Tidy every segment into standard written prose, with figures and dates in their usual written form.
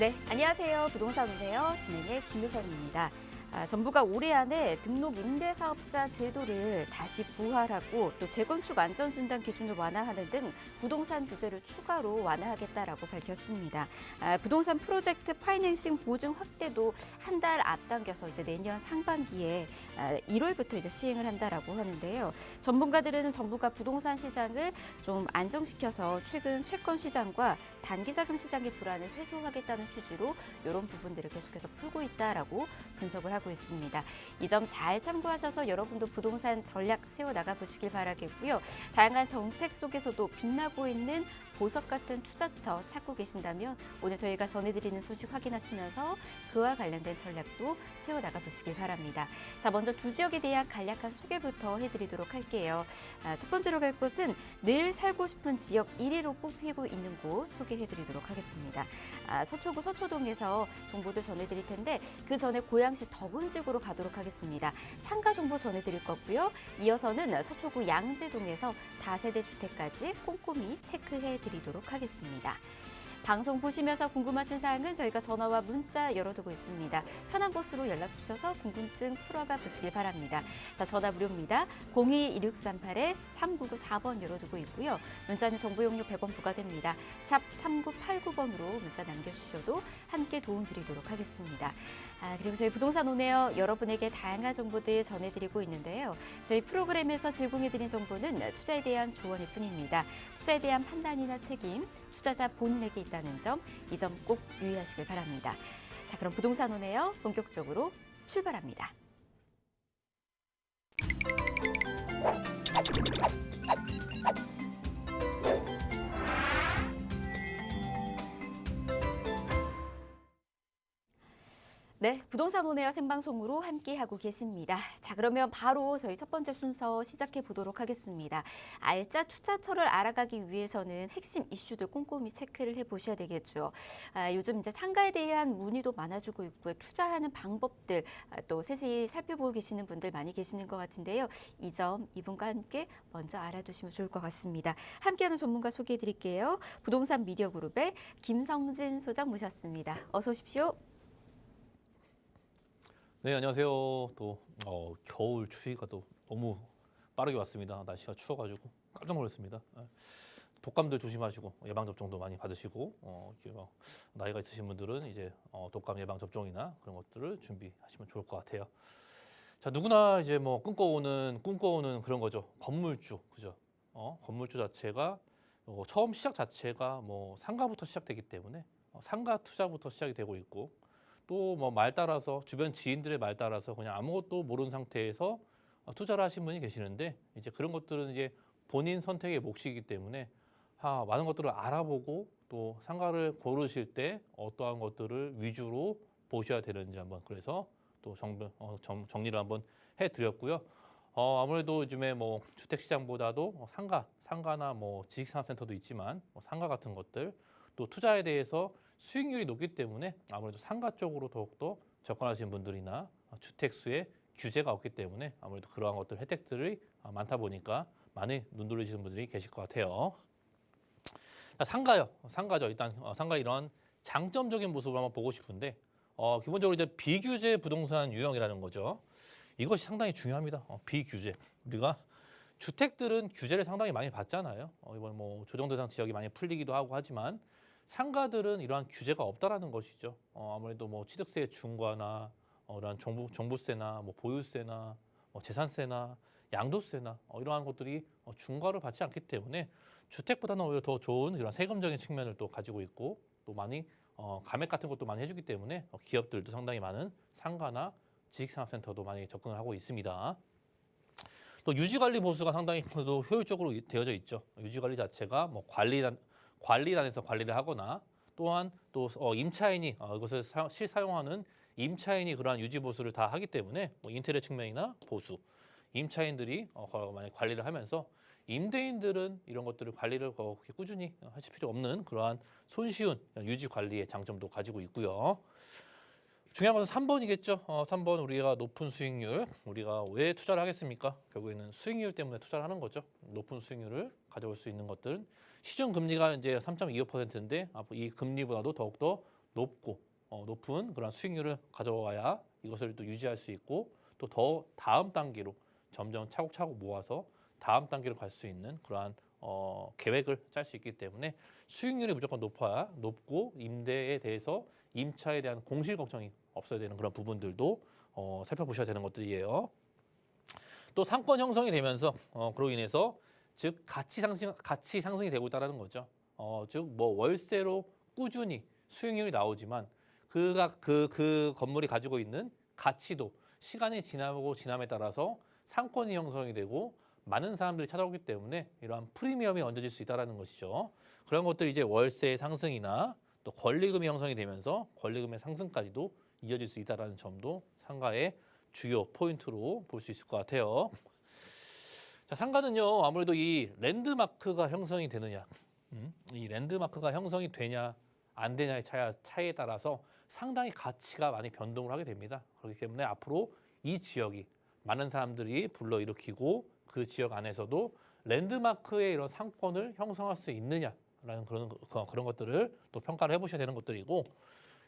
네, 안녕하세요. 부동산 오네요. 진행의 김효선입니다. 정부가 올해 안에 등록 임대사업자 제도를 다시 부활하고 또 재건축 안전진단 기준을 완화하는 등 부동산 규제를 추가로 완화하겠다라고 밝혔습니다. 부동산 프로젝트 파이낸싱 보증 확대도 한 달 앞당겨서 이제 내년 상반기에 1월부터 이제 시행을 한다라고 하는데요. 전문가들은 정부가 부동산 시장을 좀 안정시켜서 최근 채권 시장과 단기자금 시장의 불안을 해소하겠다는 취지로 이런 부분들을 계속해서 풀고 있다라고 분석을 하고 있습니다. 이 점 잘 참고하셔서 여러분도 부동산 전략 세워나가 보시길 바라겠고요. 다양한 정책 속에서도 빛나고 있는 보석 같은 투자처 찾고 계신다면 오늘 저희가 전해드리는 소식 확인하시면서 그와 관련된 전략도 세워나가 보시길 바랍니다. 자, 먼저 두 지역에 대한 간략한 소개부터 해드리도록 할게요. 첫 번째로 갈 곳은 늘 살고 싶은 지역 1위로 뽑히고 있는 곳 소개해드리도록 하겠습니다. 서초구 서초동에서 정보도 전해드릴 텐데 그 전에 고양시 덕운지구로 가도록 하겠습니다. 상가 정보 전해드릴 거고요. 이어서는 서초구 양재동에서 다세대 주택까지 꼼꼼히 체크해드리도록 하겠습니다. 방송 보시면서 궁금하신 사항은 저희가 전화와 문자 열어두고 있습니다. 편한 곳으로 연락 주셔서 궁금증 풀어가 보시길 바랍니다. 자, 전화 무료입니다. 02-2638-3994번 열어두고 있고요. 문자는 정보용료 100원 부과됩니다. 샵 3989번으로 문자 남겨주셔도 함께 도움드리도록 하겠습니다. 그리고 저희 부동산 오네요. 여러분에게 다양한 정보들 전해드리고 있는데요. 저희 프로그램에서 제공해드린 정보는 투자에 대한 조언일 뿐입니다. 투자에 대한 판단이나 책임, 투자자 본인에게 있다는 점, 이 점 꼭 유의하시길 바랍니다. 자, 그럼 부동산 오네요. 본격적으로 출발합니다. 네, 부동산 오네요 생방송으로 함께하고 계십니다. 자, 그러면 바로 저희 첫 번째 순서 시작해 보도록 하겠습니다. 알짜 투자처를 알아가기 위해서는 핵심 이슈들 꼼꼼히 체크를 해보셔야 되겠죠. 요즘 이제 상가에 대한 문의도 많아지고 있고요. 투자하는 방법들 또 세세히 살펴보고 계시는 분들 많이 계시는 것 같은데요. 이 점 이분과 함께 먼저 알아두시면 좋을 것 같습니다. 함께하는 전문가 소개해 드릴게요. 부동산 미디어 그룹의 김성진 소장 모셨습니다. 어서 오십시오. 네, 안녕하세요. 또 겨울 추위가 또 너무 빠르게 왔습니다. 날씨가 추워가지고 깜짝 놀랐습니다. 독감들 조심하시고 예방 접종도 많이 받으시고 나이가 있으신 분들은 이제 독감 예방 접종이나 그런 것들을 준비하시면 좋을 것 같아요. 자, 누구나 이제 뭐 꿈꿔오는 그런 거죠. 건물주, 그죠? 건물주 자체가 처음 시작 자체가 뭐 상가부터 시작되기 때문에 상가 투자부터 시작이 되고 있고. 또 뭐 말 따라서 주변 지인들의 말 따라서 그냥 아무것도 모르는 상태에서 투자를 하신 분이 계시는데 이제 그런 것들은 이제 본인 선택의 몫이기 때문에 많은 것들을 알아보고 또 상가를 고르실 때 어떠한 것들을 위주로 보셔야 되는지 한번 그래서 또 정리를 한번 해드렸고요. 아무래도 요즘에 뭐 주택시장보다도 상가나 뭐 지식산업센터도 있지만 상가 같은 것들 또 투자에 대해서 수익률이 높기 때문에 아무래도 상가 쪽으로 더욱더 접근하시는 분들이나 주택수에 규제가 없기 때문에 아무래도 그러한 것들 혜택들이 많다 보니까 많이 눈 돌리시는 분들이 계실 것 같아요. 자, 상가죠. 일단 상가 이런 장점적인 모습을 한번 보고 싶은데 기본적으로 이제 비규제 부동산 유형이라는 거죠. 이것이 상당히 중요합니다. 비규제. 우리가 주택들은 규제를 상당히 많이 받잖아요. 이번 뭐 조정 대상 지역이 많이 풀리기도 하고 하지만 상가들은 이러한 규제가 없다라는 것이죠. 아무래도 뭐 취득세 중과나 이러한 종부세나 뭐 보유세나 뭐 재산세나 양도세나 이러한 것들이 중과를 받지 않기 때문에 주택보다는 오히려 더 좋은 이런 세금적인 측면을 또 가지고 있고 또 많이 감액 같은 것도 많이 해주기 때문에 기업들도 상당히 많은 상가나 지식산업센터도 많이 접근을 하고 있습니다. 또 유지관리 보수가 상당히 또 효율적으로 되어져 있죠. 유지관리 자체가 뭐 관리단에서 관리를 하거나 또한 또 임차인이 이것을 실사용하는 임차인이 그러한 유지 보수를 다 하기 때문에 뭐 인테리어 측면이나 보수, 임차인들이 많이 관리를 하면서 임대인들은 이런 것들을 관리를 그렇게 꾸준히 하실 필요 없는 그러한 손쉬운 유지 관리의 장점도 가지고 있고요. 중요한 것은 3번이겠죠. 3번 우리가 높은 수익률, 우리가 왜 투자를 하겠습니까? 결국에는 수익률 때문에 투자를 하는 거죠. 높은 수익률을 가져올 수 있는 것들은 시중 금리가 이제 3.25%인데 이 금리보다도 더욱더 높은 그런 수익률을 가져와야 이것을 또 유지할 수 있고 또 더 다음 단계로 점점 차곡차곡 모아서 다음 단계로 갈 수 있는 그러한 계획을 짤 수 있기 때문에 수익률이 무조건 높아야 높고 임대에 대해서 임차에 대한 공실 걱정이 없어야 되는 그런 부분들도 살펴보셔야 되는 것들이에요. 또 상권 형성이 되면서 그로 인해서 즉 가치 상승이 되고 있다는 거죠. 즉 뭐 월세로 꾸준히 수익률이 나오지만 그 건물이 가지고 있는 가치도 시간이 지나고 지남에 따라서 상권이 형성이 되고 많은 사람들이 찾아오기 때문에 이러한 프리미엄이 얹어질 수 있다는 것이죠. 그런 것들이 이제 월세 상승이나 또 권리금이 형성이 되면서 권리금의 상승까지도 이어질 수 있다는 점도 상가의 주요 포인트로 볼 수 있을 것 같아요. 자, 상가는요 아무래도 이 랜드마크가 형성이 되느냐, 이 랜드마크가 형성이 되냐 안 되냐의 차이에 따라서 상당히 가치가 많이 변동을 하게 됩니다. 그렇기 때문에 앞으로 이 지역이 많은 사람들이 불러일으키고 그 지역 안에서도 랜드마크의 이런 상권을 형성할 수 있느냐라는 그런 것들을 또 평가를 해보셔야 되는 것들이고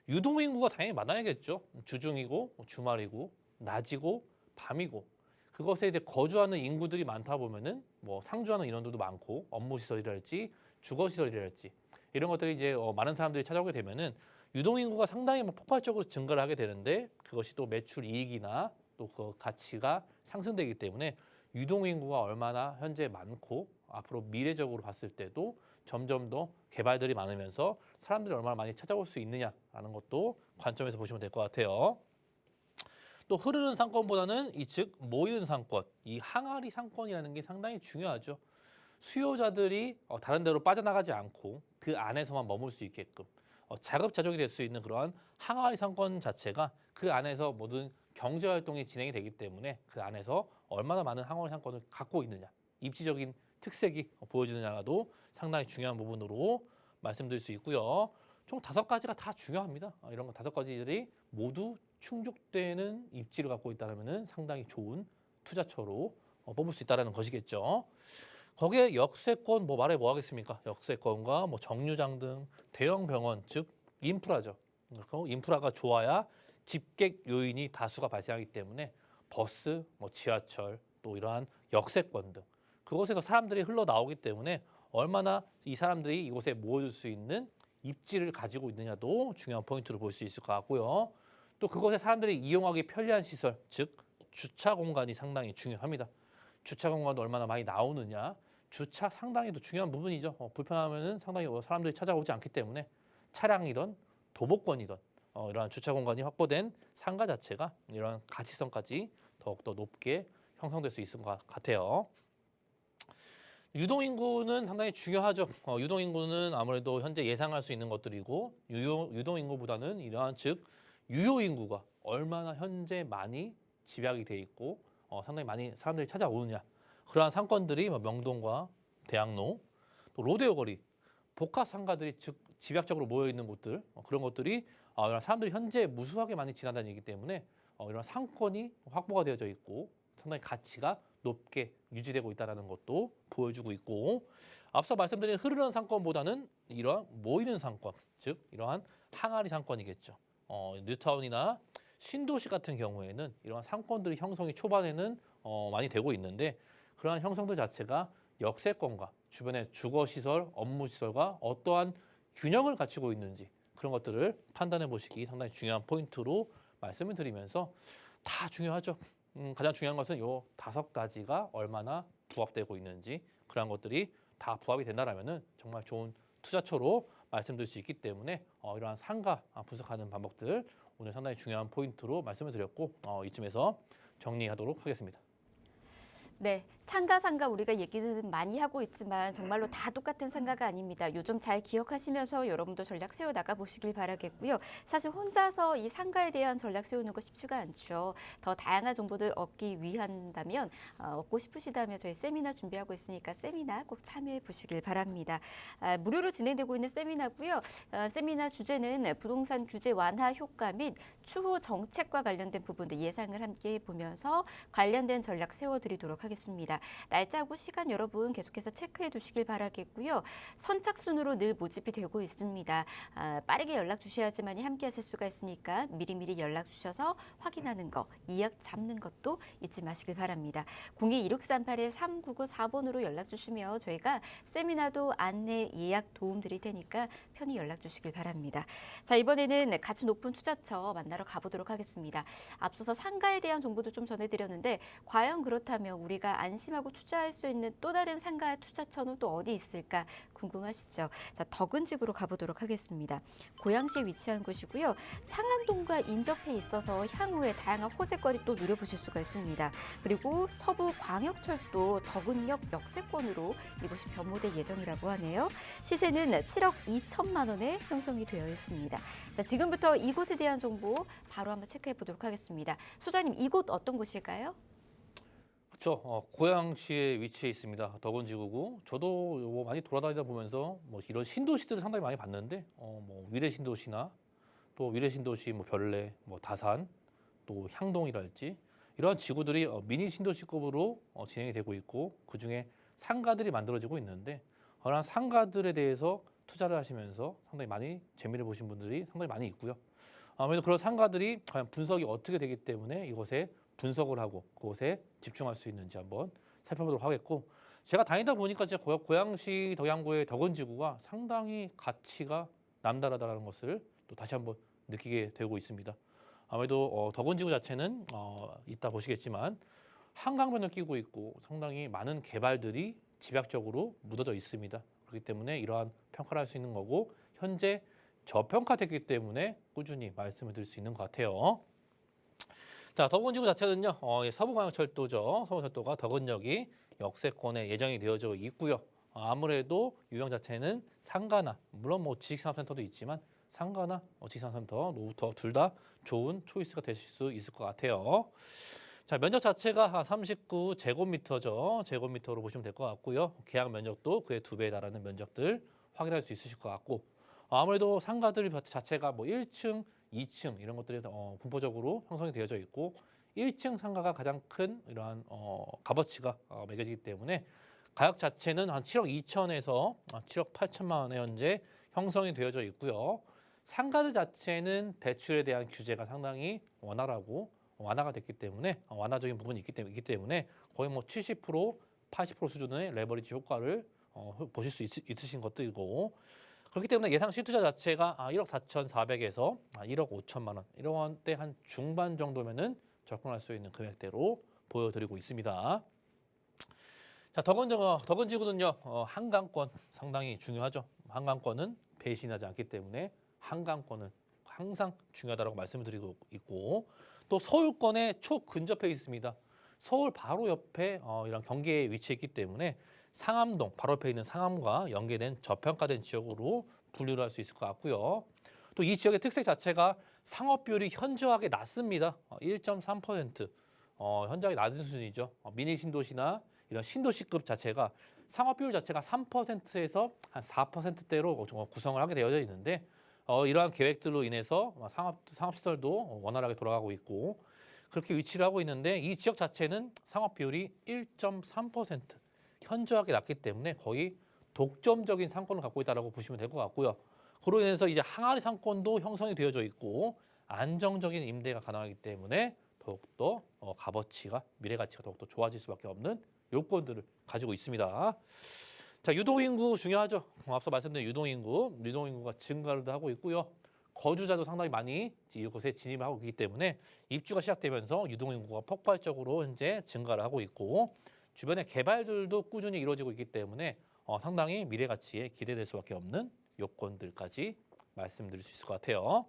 유동인구가 당연히 많아야겠죠. 주중이고 주말이고 낮이고 밤이고 그것에 이제 거주하는 인구들이 많다 보면은 뭐 상주하는 인원들도 많고 업무 시설이랄지 주거 시설이랄지 이런 것들이 이제 많은 사람들이 찾아오게 되면은 유동인구가 상당히 폭발적으로 증가를 하게 되는데 그것이 또 매출 이익이나 또 그 가치가 상승되기 때문에 유동인구가 얼마나 현재 많고 앞으로 미래적으로 봤을 때도 점점 더 개발들이 많으면서 사람들이 얼마나 많이 찾아올 수 있느냐라는 것도 관점에서 보시면 될 것 같아요. 또 흐르는 상권보다는 즉 모이는 상권, 이 항아리 상권이라는 게 상당히 중요하죠. 수요자들이 다른 데로 빠져나가지 않고 그 안에서만 머물 수 있게끔 자급자족이 될 수 있는 그러한 항아리 상권 자체가 그 안에서 모든 경제활동이 진행이 되기 때문에 그 안에서 얼마나 많은 항아리 상권을 갖고 있느냐, 입지적인 특색이 보여지느냐도 상당히 중요한 부분으로 말씀드릴 수 있고요. 총 5가지가 다 중요합니다. 이런 거 5가지들이 모두 충족되는 입지를 갖고 있다면 상당히 좋은 투자처로 뽑을 수 있다는 것이겠죠. 거기에 역세권 말해 뭐 하겠습니까? 역세권과 정류장 등 대형 병원 즉 인프라죠. 인프라가 좋아야 집객 요인이 다수가 발생하기 때문에 버스, 지하철 또 이러한 역세권 등 그곳에서 사람들이 흘러나오기 때문에 얼마나 이 사람들이 이곳에 모여줄 수 있는 입지를 가지고 있느냐도 중요한 포인트로 볼 수 있을 것 같고요. 또 그곳에 사람들이 이용하기 편리한 시설, 즉 주차 공간이 상당히 중요합니다. 주차 공간도 얼마나 많이 나오느냐, 주차 상당히 또 중요한 부분이죠. 불편하면은 상당히 사람들이 찾아오지 않기 때문에 차량이든 도보권이든 이러한 주차 공간이 확보된 상가 자체가 이러한 가치성까지 더욱더 높게 형성될 수 있을 것 같아요. 유동인구는 상당히 중요하죠. 유동인구는 아무래도 현재 예상할 수 있는 것들이고 유동인구보다는 이러한 즉 유효인구가 얼마나 현재 많이 집약이 돼 있고 상당히 많이 사람들이 찾아오느냐. 그러한 상권들이 명동과 대학로, 또 로데오 거리, 복합 상가들이 즉 집약적으로 모여 있는 곳들 그런 것들이 이런 사람들이 현재 무수하게 많이 지나다니기 때문에 이런 상권이 확보가 되어져 있고 상당히 가치가 높게 유지되고 있다는 것도 보여주고 있고 앞서 말씀드린 흐르는 상권보다는 이러한 모이는 상권, 즉 이러한 항아리 상권이겠죠. 뉴타운이나 신도시 같은 경우에는 이러한 상권들이 형성이 초반에는 많이 되고 있는데 그러한 형성들 자체가 역세권과 주변의 주거시설, 업무시설과 어떠한 균형을 갖추고 있는지 그런 것들을 판단해 보시기 상당히 중요한 포인트로 말씀을 드리면서 다 중요하죠. 가장 중요한 것은 요 5가지가 얼마나 부합되고 있는지 그런 것들이 다 부합이 된다라면은 정말 좋은 투자처로 말씀드릴 수 있기 때문에 이러한 상가 분석하는 방법들 오늘 상당히 중요한 포인트로 말씀을 드렸고 이쯤에서 정리하도록 하겠습니다. 네, 상가 우리가 얘기는 많이 하고 있지만 정말로 다 똑같은 상가가 아닙니다. 요즘 잘 기억하시면서 여러분도 전략 세워 나가 보시길 바라겠고요. 사실 혼자서 이 상가에 대한 전략 세우는 거 쉽지가 않죠. 더 다양한 정보들 얻기 위한다면 얻고 싶으시다면 저희 세미나 준비하고 있으니까 세미나 꼭 참여해 보시길 바랍니다. 무료로 진행되고 있는 세미나고요. 세미나 주제는 부동산 규제 완화 효과 및 추후 정책과 관련된 부분들 예상을 함께 보면서 관련된 전략 세워드리도록 하겠습니다. 있습니다. 날짜하고 시간 여러분 계속해서 체크해 두시길 바라겠고요. 선착순으로 늘 모집이 되고 있습니다. 빠르게 연락 주셔야지만이 함께 하실 수가 있으니까 미리미리 연락 주셔서 확인하는 거, 예약 잡는 것도 잊지 마시길 바랍니다. 02-1638-3994번으로 연락 주시면 저희가 세미나도 안내, 예약 도움 드릴 테니까 편히 연락 주시길 바랍니다. 자, 이번에는 가치 높은 투자처 만나러 가보도록 하겠습니다. 앞서서 상가에 대한 정보도 좀 전해드렸는데 과연 그렇다면 우리가 안심하고 투자할 수 있는 또 다른 상가 투자처는 또 어디 있을까 궁금하시죠? 자, 덕은지구로 가보도록 하겠습니다. 고양시에 위치한 곳이고요. 상암동과 인접해 있어서 향후에 다양한 호재거리 또 누려보실 수가 있습니다. 그리고 서부광역철도 덕은역 역세권으로 이곳이 변모될 예정이라고 하네요. 시세는 7억 2천만 원에 형성이 되어 있습니다. 자, 지금부터 이곳에 대한 정보 바로 한번 체크해 보도록 하겠습니다. 소장님, 이곳 어떤 곳일까요? 그렇죠. 고양시에 위치해 있습니다. 덕원지구고. 저도 뭐 많이 돌아다니다 보면서 뭐 이런 신도시들을 상당히 많이 봤는데, 뭐 위례신도시나 또 위례신도시, 뭐 별내, 뭐 다산, 또 향동이랄지 이러한 지구들이 미니 신도시급으로 진행이 되고 있고 그 중에 상가들이 만들어지고 있는데 그런 상가들에 대해서 투자를 하시면서 상당히 많이 재미를 보신 분들이 상당히 많이 있고요. 아무래도 그런 상가들이 과연 분석이 어떻게 되기 때문에 이곳에 분석을 하고 그곳에 집중할 수 있는지 한번 살펴보도록 하겠고, 제가 다니다 보니까 진짜 고양시 덕양구의 덕원지구가 상당히 가치가 남다르다는 것을 또 다시 한번 느끼게 되고 있습니다. 아무래도 덕원지구 자체는 이따 보시겠지만 한강변을 끼고 있고 상당히 많은 개발들이 집약적으로 묻어져 있습니다. 그렇기 때문에 이러한 평가를 할 수 있는 거고 현재 저평가됐기 때문에 꾸준히 말씀을 드릴 수 있는 것 같아요. 자, 덕원지구 자체는요, 서부광역철도죠. 서부철도가 덕원역이 역세권에 예정이 되어져 있고요. 아무래도 유형 자체는 상가나 물론 뭐 지식산업센터도 있지만 상가나 지식산업센터, 노후터 둘 다 좋은 초이스가 되실 수 있을 것 같아요. 자, 면적 자체가 39제곱미터죠. 제곱미터로 보시면 될 것 같고요. 계약 면적도 그의 2배에 달하는 면적들 확인할 수 있으실 것 같고, 아무래도 상가들 자체가 뭐 1층, 2층 이런 것들이 분포적으로 형성이 되어져 있고 1층 상가가 가장 큰 이러한 값어치가 매겨지기 때문에 가격 자체는 한 7억 2천에서 7억 8천만 원에 현재 형성이 되어져 있고요. 상가들 자체는 대출에 대한 규제가 상당히 완화가 됐기 때문에 완화적인 부분이 있기 때문에 거의 뭐 70%, 80% 수준의 레버리지 효과를 보실 수 있으신 것들이고, 그렇기 때문에 예상 시투자 자체가 1억 4,400에서 1억 5천만 원 이런 때 한 중반 정도면은 접근할 수 있는 금액대로 보여드리고 있습니다. 자, 덕원지구는요, 한강권 상당히 중요하죠. 한강권은 배신하지 않기 때문에 한강권은 항상 중요하다고 말씀을 드리고 있고, 또 서울권에 초근접해 있습니다. 서울 바로 옆에 이런 경계에 위치해 있기 때문에 상암동 바로 옆에 있는 상암과 연계된 저평가된 지역으로 분류를 할 수 있을 것 같고요. 또 이 지역의 특색 자체가 상업 비율이 현저하게 낮습니다. 1.3%. 현저하게 낮은 수준이죠. 미니 신도시나 이런 신도시급 자체가 상업 비율 자체가 3%에서 한 4%대로 구성을 하게 되어져 있는데 이러한 계획들로 인해서 상업시설도 원활하게 돌아가고 있고 그렇게 위치를 하고 있는데 이 지역 자체는 상업 비율이 1.3%. 현저하게 낮기 때문에 거의 독점적인 상권을 갖고 있다고 보시면 될 것 같고요. 그로 인해서 이제 항아리 상권도 형성이 되어져 있고 안정적인 임대가 가능하기 때문에 더욱더 값어치가 미래 가치가 더욱더 좋아질 수밖에 없는 요건들을 가지고 있습니다. 자, 유동인구 중요하죠. 앞서 말씀드린 유동인구가 증가를 하고 있고요. 거주자도 상당히 많이 이곳에 진입을 하고 있기 때문에 입주가 시작되면서 유동인구가 폭발적으로 현재 증가를 하고 있고 주변의 개발들도 꾸준히 이루어지고 있기 때문에 상당히 미래 가치에 기대될 수밖에 없는 요건들까지 말씀드릴 수 있을 것 같아요.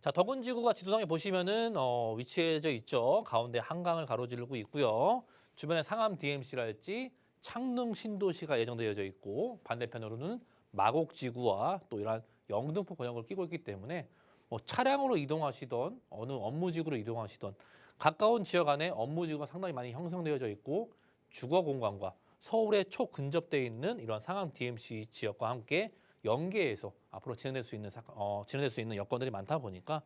자, 덕원지구가 지도상에 보시면은 위치해져 있죠. 가운데 한강을 가로지르고 있고요. 주변에 상암 DMC랄지 창릉 신도시가 예정되어져 있고 반대편으로는 마곡지구와 또 이러한 영등포 권역을 끼고 있기 때문에 뭐 차량으로 이동하시던 어느 업무지구로 이동하시던 가까운 지역 안에 업무지구가 상당히 많이 형성되어져 있고 주거 공간과 서울에 초근접되어 있는 이런 상암 DMC 지역과 함께 연계해서 앞으로 진행될 수 있는 여건들이 많다 보니까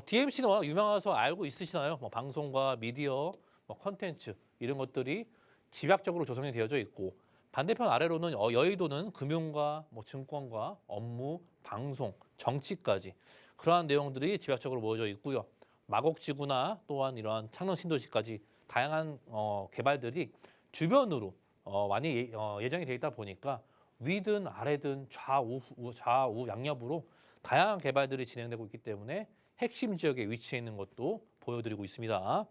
DMC는 워낙 유명해서 알고 있으시나요? 뭐 방송과 미디어, 뭐 컨텐츠 이런 것들이 집약적으로 조성이 되어져 있고 반대편 아래로는 여의도는 금융과 뭐 증권과 업무, 방송, 정치까지 그러한 내용들이 집약적으로 모여져 있고요. 마곡지구나 또한 이러한 창녕 신도시까지 다양한 개발들이 주변으로 많이 예정이 되어 있다 보니까 위든 아래든 좌우 양옆으로 다양한 개발들이 진행되고 있기 때문에 핵심 지역에 위치해 있는 것도 보여드리고 있습니다.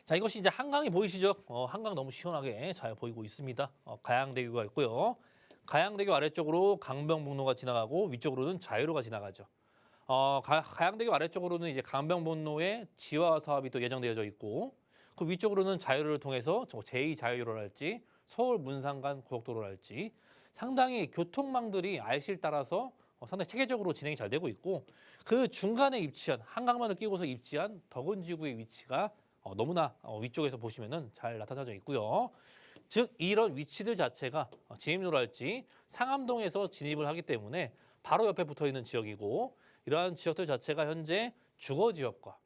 자, 이것이 이제 한강이 보이시죠? 한강 너무 시원하게 잘 보이고 있습니다. 가양대교가 있고요. 가양대교 아래쪽으로 강변북로가 지나가고 위쪽으로는 자유로가 지나가죠. 가양대교 아래쪽으로는 이제 강변북로에 지화 사업이 또 예정되어져 있고 그 위쪽으로는 자유로를 통해서 제2자유로랄지 서울 문산간 고속도로랄지 상당히 교통망들이 IC를 따라서 상당히 체계적으로 진행이 잘 되고 있고 그 중간에 위치한 한강만을 끼고서 위치한 덕은지구의 위치가 너무나 위쪽에서 보시면은 잘 나타나져 있고요. 즉 이런 위치들 자체가 진입로랄지 상암동에서 진입을 하기 때문에 바로 옆에 붙어 있는 지역이고 이러한 지역들 자체가 현재 주거지역과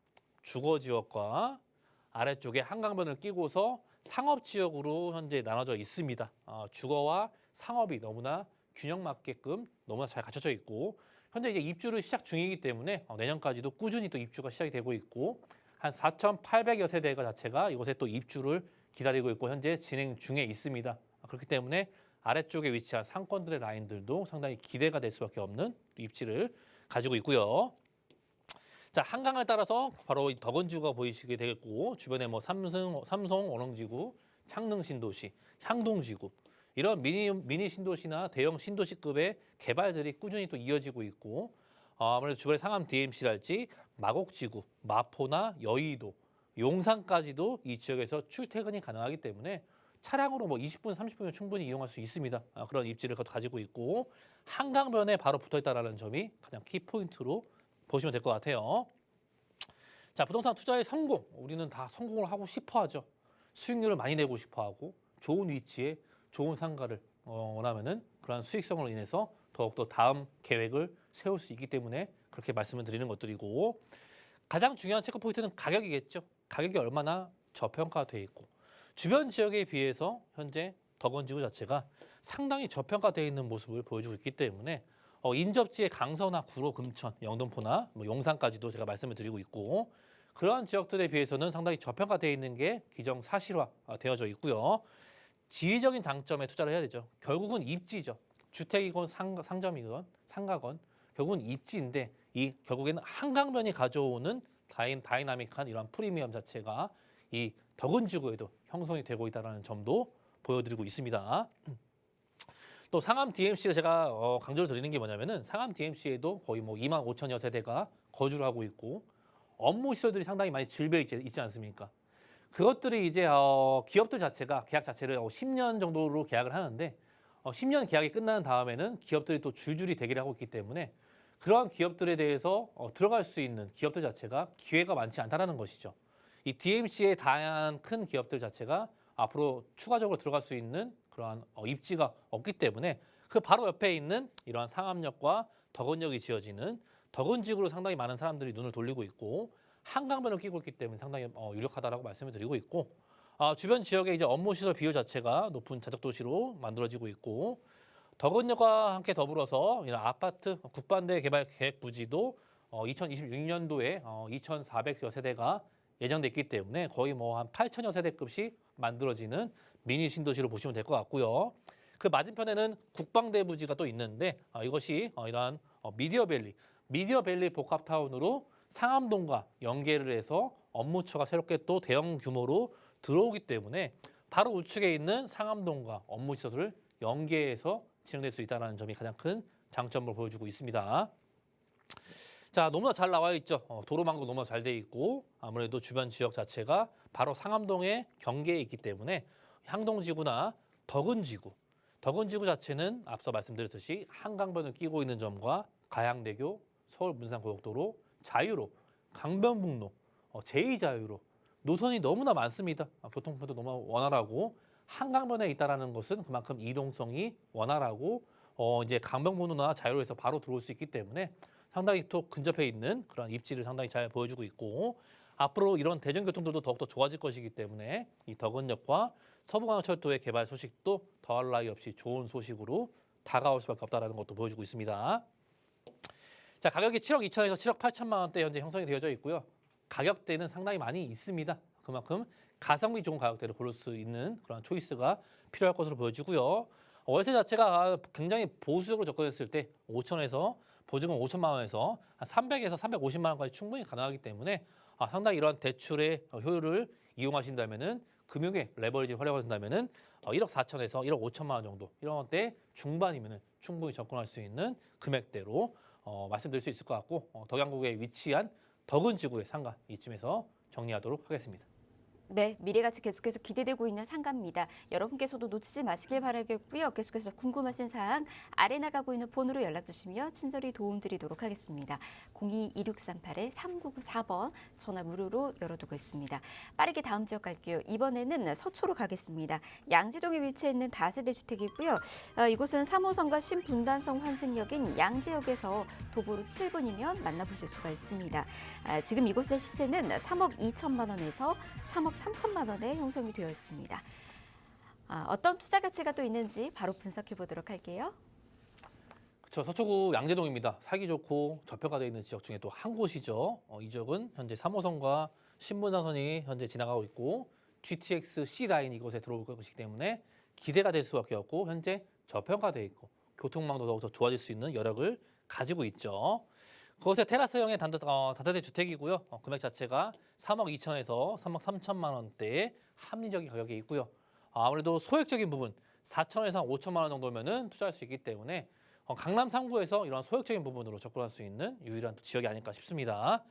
아래쪽에 한강변을 끼고서 상업지역으로 현재 나눠져 있습니다. 주거와 상업이 너무나 균형 맞게끔 너무나 잘 갖춰져 있고 현재 이제 입주를 시작 중이기 때문에 내년까지도 꾸준히 또 입주가 시작이 되고 있고 한 4,800여 세대가 자체가 이곳에 또 입주를 기다리고 있고 현재 진행 중에 있습니다. 그렇기 때문에 아래쪽에 위치한 상권들의 라인들도 상당히 기대가 될 수밖에 없는 입지를 가지고 있고요. 자, 한강을 따라서 바로 이 덕은지구가 보이시게 되겠고 주변에 뭐 삼성 원흥지구, 창릉 신도시, 향동지구 이런 미니 신도시나 대형 신도시급의 개발들이 꾸준히 또 이어지고 있고 아무래도 주변에 상암 DMC랄지 마곡지구, 마포나 여의도, 용산까지도 이 지역에서 출퇴근이 가능하기 때문에 차량으로 뭐 20분, 30분이면 충분히 이용할 수 있습니다. 그런 입지를 가지고 있고 한강변에 바로 붙어 있다는 점이 가장 키포인트로 보시면 될 것 같아요. 자, 부동산 투자의 성공, 우리는 다 성공을 하고 싶어 하죠. 수익률을 많이 내고 싶어 하고 좋은 위치에 좋은 상가를 원하면은 그런 수익성으로 인해서 더욱더 다음 계획을 세울 수 있기 때문에 그렇게 말씀을 드리는 것들이고 가장 중요한 체크 포인트는 가격이겠죠. 가격이 얼마나 저평가되어 있고 주변 지역에 비해서 현재 덕원지구 자체가 상당히 저평가되어 있는 모습을 보여주고 있기 때문에 인접지의 강서나 구로, 금천, 영등포나 뭐 용산까지도 제가 말씀을 드리고 있고 그러한 지역들에 비해서는 상당히 저평가되어 있는 게 기정사실화 되어져 있고요. 지위적인 장점에 투자를 해야 되죠. 결국은 입지죠. 주택이건 상점이건 상가건 결국은 입지인데 이 결국에는 한강변이 가져오는 다이나믹한 이런 프리미엄 자체가 이 덕은지구에도 형성이 되고 있다는 점도 보여드리고 있습니다. 또 상암 DMC가 제가 강조를 드리는 게 뭐냐면은 상암 DMC에도 거의 뭐 2만 5천여 세대가 거주를 하고 있고 업무 시설들이 상당히 많이 질벼 있지 않습니까? 그것들이 이제 기업들 자체가 계약 자체를 10년 정도로 계약을 하는데 10년 계약이 끝나는 다음에는 기업들이 또 줄줄이 대기를 하고 있기 때문에 그러한 기업들에 대해서 들어갈 수 있는 기업들 자체가 기회가 많지 않다라는 것이죠. 이 DMC의 다양한 큰 기업들 자체가 앞으로 추가적으로 들어갈 수 있는 그러한 입지가 없기 때문에 그 바로 옆에 있는 이러한 상암역과 덕은역이 지어지는 덕은지구로 상당히 많은 사람들이 눈을 돌리고 있고 한강변을 끼고 있기 때문에 상당히 유력하다라고 말씀을 드리고 있고 주변 지역의 이제 업무 시설 비율 자체가 높은 자적 도시로 만들어지고 있고 덕은역과 함께 더불어서 이런 아파트 국반대 개발 계획 부지도 2026년도에 2,400여 세대가 예정돼 있기 때문에 거의 뭐 한 8천여 세대급씩 만들어지는 미니 신도시로 보시면 될 것 같고요. 그 맞은편에는 국방대 부지가 또 있는데 이것이 이러한 미디어밸리 복합타운으로 상암동과 연계를 해서 업무처가 새롭게 또 대형 규모로 들어오기 때문에 바로 우측에 있는 상암동과 업무시설을 연계해서 진행될 수 있다는 점이 가장 큰 장점을 보여주고 있습니다. 자, 너무나 잘 나와 있죠. 도로망도 너무나 잘 돼 있고 아무래도 주변 지역 자체가 바로 상암동의 경계에 있기 때문에 향동지구나 덕은지구 자체는 앞서 말씀드렸듯이 한강변을 끼고 있는 점과 가양대교, 서울 문산고속도로, 자유로, 강변북로, 제2자유로 노선이 너무나 많습니다. 교통편도 너무 원활하고 한강변에 있다라는 것은 그만큼 이동성이 원활하고 이제 강변북로나 자유로에서 바로 들어올 수 있기 때문에 상당히 또 근접해 있는 그런 입지를 상당히 잘 보여주고 있고 앞으로 이런 대중교통들도 더욱더 좋아질 것이기 때문에 이 덕은역과 서부간선철도의 개발 소식도 더할 나위 없이 좋은 소식으로 다가올 수밖에 없다는 것도 보여주고 있습니다. 자, 가격이 7억 2천에서 7억 8천만 원대 현재 형성이 되어져 있고요. 가격대는 상당히 많이 있습니다. 그만큼 가성비 좋은 가격대를 고를 수 있는 그런 초이스가 필요할 것으로 보여지고요. 월세 자체가 굉장히 보수적으로 접근했을 때 5천에서 보증금 5천만 원에서 한 300에서 350만 원까지 충분히 가능하기 때문에 상당히 이러한 대출의 효율을 이용하신다면은 금융의 레버리지를 활용하신다면은 1억 4천에서 1억 5천만 원 정도 이런 원대 중반이면은 충분히 접근할 수 있는 금액대로 말씀드릴 수 있을 것 같고 덕양구에 위치한 덕은지구의 상가 이쯤에서 정리하도록 하겠습니다. 네, 미래가치 계속해서 기대되고 있는 상가입니다. 여러분께서도 놓치지 마시길 바라겠고요. 계속해서 궁금하신 사항 아래 나가고 있는 폰으로 연락 주시며 친절히 도움드리도록 하겠습니다. 02-2638-3994번 전화 무료로 열어두고 있습니다. 빠르게 다음 지역 갈게요. 이번에는 서초로 가겠습니다. 양재동에 위치해 있는 다세대 주택이고요. 이곳은 3호선과 신분단성 환승역인 양재역에서 도보로 7분이면 만나보실 수가 있습니다. 지금 이곳의 시세는 3억 2천만 원에서 3억 3천만 원에 형성이 되어 있습니다. 어떤 투자 가치가 또 있는지 바로 분석해 보도록 할게요. 그렇죠. 서초구 양재동입니다. 살기 좋고 저평가되어 있는 지역 중에 또 한 곳이죠. 이 지역은 현재 3호선과 신분당선이 현재 지나가고 있고 GTX C 라인이 이곳에 들어올 것이기 때문에 기대가 될 수밖에 없고 현재 저평가되어 있고 교통망도 더욱더 좋아질 수 있는 여력을 가지고 있죠. 그곳에 테라스형의 다세대 주택이고요. 금액 자체가 3억 2천에서 3억 3천만 원대의 합리적인 가격에 있고요. 아무래도 소액적인 부분 4천에서 5천만 원 정도면은 투자할 수 있기 때문에 강남 3구에서 이런 소액적인 부분으로 접근할 수 있는 유일한 지역이 아닐까 싶습니다.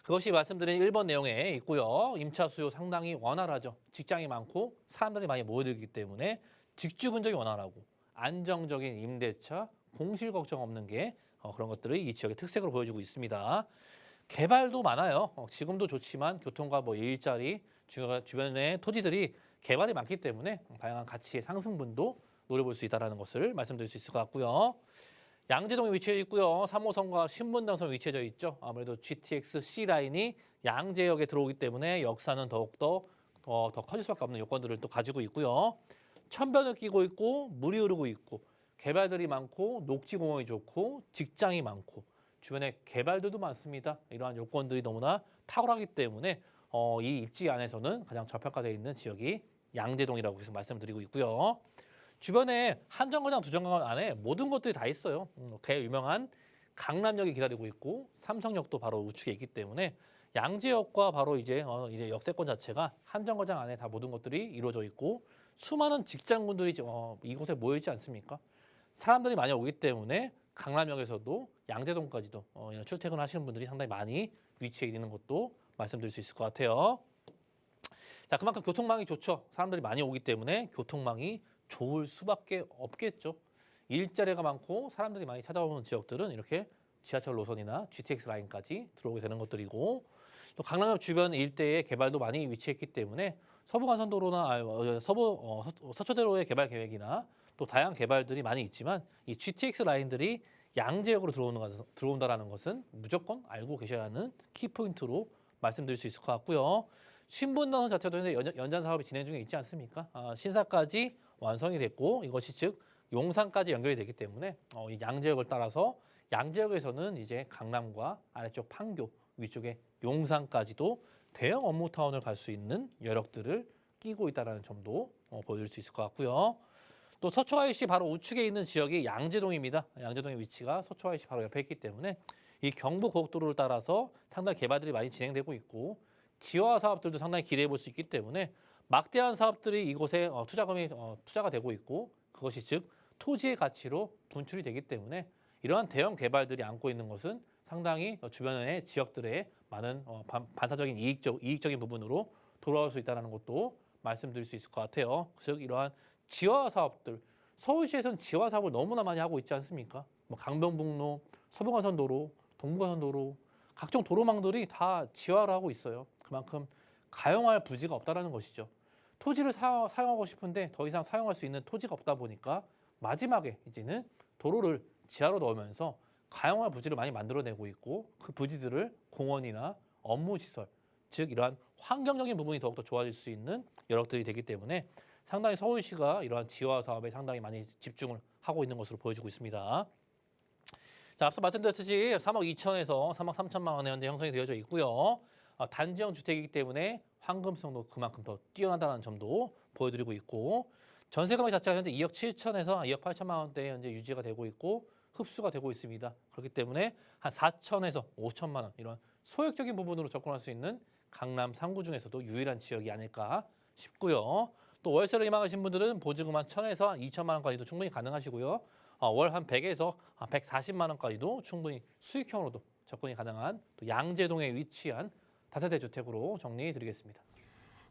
그것이 말씀드린 1번 내용에 있고요. 임차 수요 상당히 원활하죠. 직장이 많고 사람들이 많이 모여들기 때문에 직주 근접이 원활하고 안정적인 임대차, 공실 걱정 없는 게 그런 것들이 이 지역의 특색으로 보여주고 있습니다. 개발도 많아요. 지금도 좋지만 교통과 일자리, 주변의 토지들이 개발이 많기 때문에 다양한 가치의 상승분도 노려볼 수 있다는 것을 말씀드릴 수 있을 것 같고요. 양재동에 위치해 있고요. 3호선과 신분당선 위치해져 있죠. 아무래도 GTX C 라인이 양재역에 들어오기 때문에 역사는 더욱더 더 커질 수밖에 없는 요건들을 또 가지고 있고요. 천변을 끼고 있고 물이 흐르고 있고 개발들이 많고 녹지공원이 좋고 직장이 많고 주변에 개발들도 많습니다. 이러한 요건들이 너무나 탁월하기 때문에 이 입지 안에서는 가장 저평가되어 있는 지역이 양재동이라고 해서 말씀드리고 있고요. 주변에 한 정거장, 두 정거장 안에 모든 것들이 다 있어요. 그 유명한 강남역이 기다리고 있고 삼성역도 바로 우측에 있기 때문에 양재역과 바로 이제 역세권 자체가 한 정거장 안에 다 모든 것들이 이루어져 있고 수많은 직장군들이 이곳에 모여 있지 않습니까? 사람들이 많이 오기 때문에 강남역에서도 양재동까지도 이런 출퇴근하시는 분들이 상당히 많이 위치해 있는 것도 말씀드릴 수 있을 것 같아요. 자, 그만큼 교통망이 좋죠. 사람들이 많이 오기 때문에 교통망이 좋을 수밖에 없겠죠. 일자리가 많고 사람들이 많이 찾아오는 지역들은 이렇게 지하철 노선이나 GTX 라인까지 들어오게 되는 것들이고 또 강남역 주변 일대에 개발도 많이 위치했기 때문에 서부간선도로나 서초대로의 개발 계획이나 또 다양한 개발들이 많이 있지만 이 GTX 라인들이 양재역으로 들어온다는 것은 무조건 알고 계셔야 하는 키포인트로 말씀드릴 수 있을 것 같고요. 신분당선 자체도 현재 연장 사업이 진행 중에 있지 않습니까? 신사까지 완성이 됐고 이것이 즉 용산까지 연결이 되기 때문에 이 양재역을 따라서 양재역에서는 이제 강남과 아래쪽 판교 위쪽에 용산까지도 대형 업무타운을 갈 수 있는 여력들을 끼고 있다는 점도 보여줄 수 있을 것 같고요. 또 서초 IC 바로 우측에 있는 지역이 양재동입니다. 양재동의 위치가 서초 IC 바로 옆에 있기 때문에 이 경부고속도로를 따라서 상당히 개발들이 많이 진행되고 있고 지화 사업들도 상당히 기대해 볼 수 있기 때문에 막대한 사업들이 이곳에 투자가 되고 있고 그것이 즉 토지의 가치로 분출이 되기 때문에 이러한 대형 개발들이 안고 있는 것은 상당히 주변의 지역들의 많은 반사적인 이익적인 부분으로 돌아올 수 있다는 것도 말씀드릴 수 있을 것 같아요. 즉 이러한 지화 사업들, 서울시에서는 지화 사업을 너무나 많이 하고 있지 않습니까? 강변북로, 서부간선도로, 동부간선도로 각종 도로망들이 다 지화를 하고 있어요. 그만큼 가용할 부지가 없다는 것이죠. 토지를 사용하고 싶은데 더 이상 사용할 수 있는 토지가 없다 보니까 마지막에 이제는 도로를 지하로 넣으면서 가용할 부지를 많이 만들어내고 있고 그 부지들을 공원이나 업무시설, 즉 이러한 환경적인 부분이 더욱더 좋아질 수 있는 여력들이 되기 때문에 상당히 서울시가 이러한 지화 사업에 상당히 많이 집중을 하고 있는 것으로 보여지고 있습니다. 자, 앞서 말씀드렸듯이 3억 2천에서 3억 3천만 원에 현재 형성이 되어져 있고요. 단지형 주택이기 때문에 황금성도 그만큼 더 뛰어나다는 점도 보여드리고 있고 전세 금액 자체가 현재 2억 7천에서 2억 8천만 원대에 현재 유지가 되고 있고 흡수가 되고 있습니다. 그렇기 때문에 한 4천에서 5천만 원 이런 소액적인 부분으로 접근할 수 있는 강남 3구 중에서도 유일한 지역이 아닐까 싶고요. 또 월세를 희망하신 분들은 보증금 한 1천에서 한 2천만 원까지도 충분히 가능하시고요. 월 한 100에서 한 140만 원까지도 충분히 수익형으로도 접근이 가능한 또 양재동에 위치한 다세대 주택으로 정리해 드리겠습니다.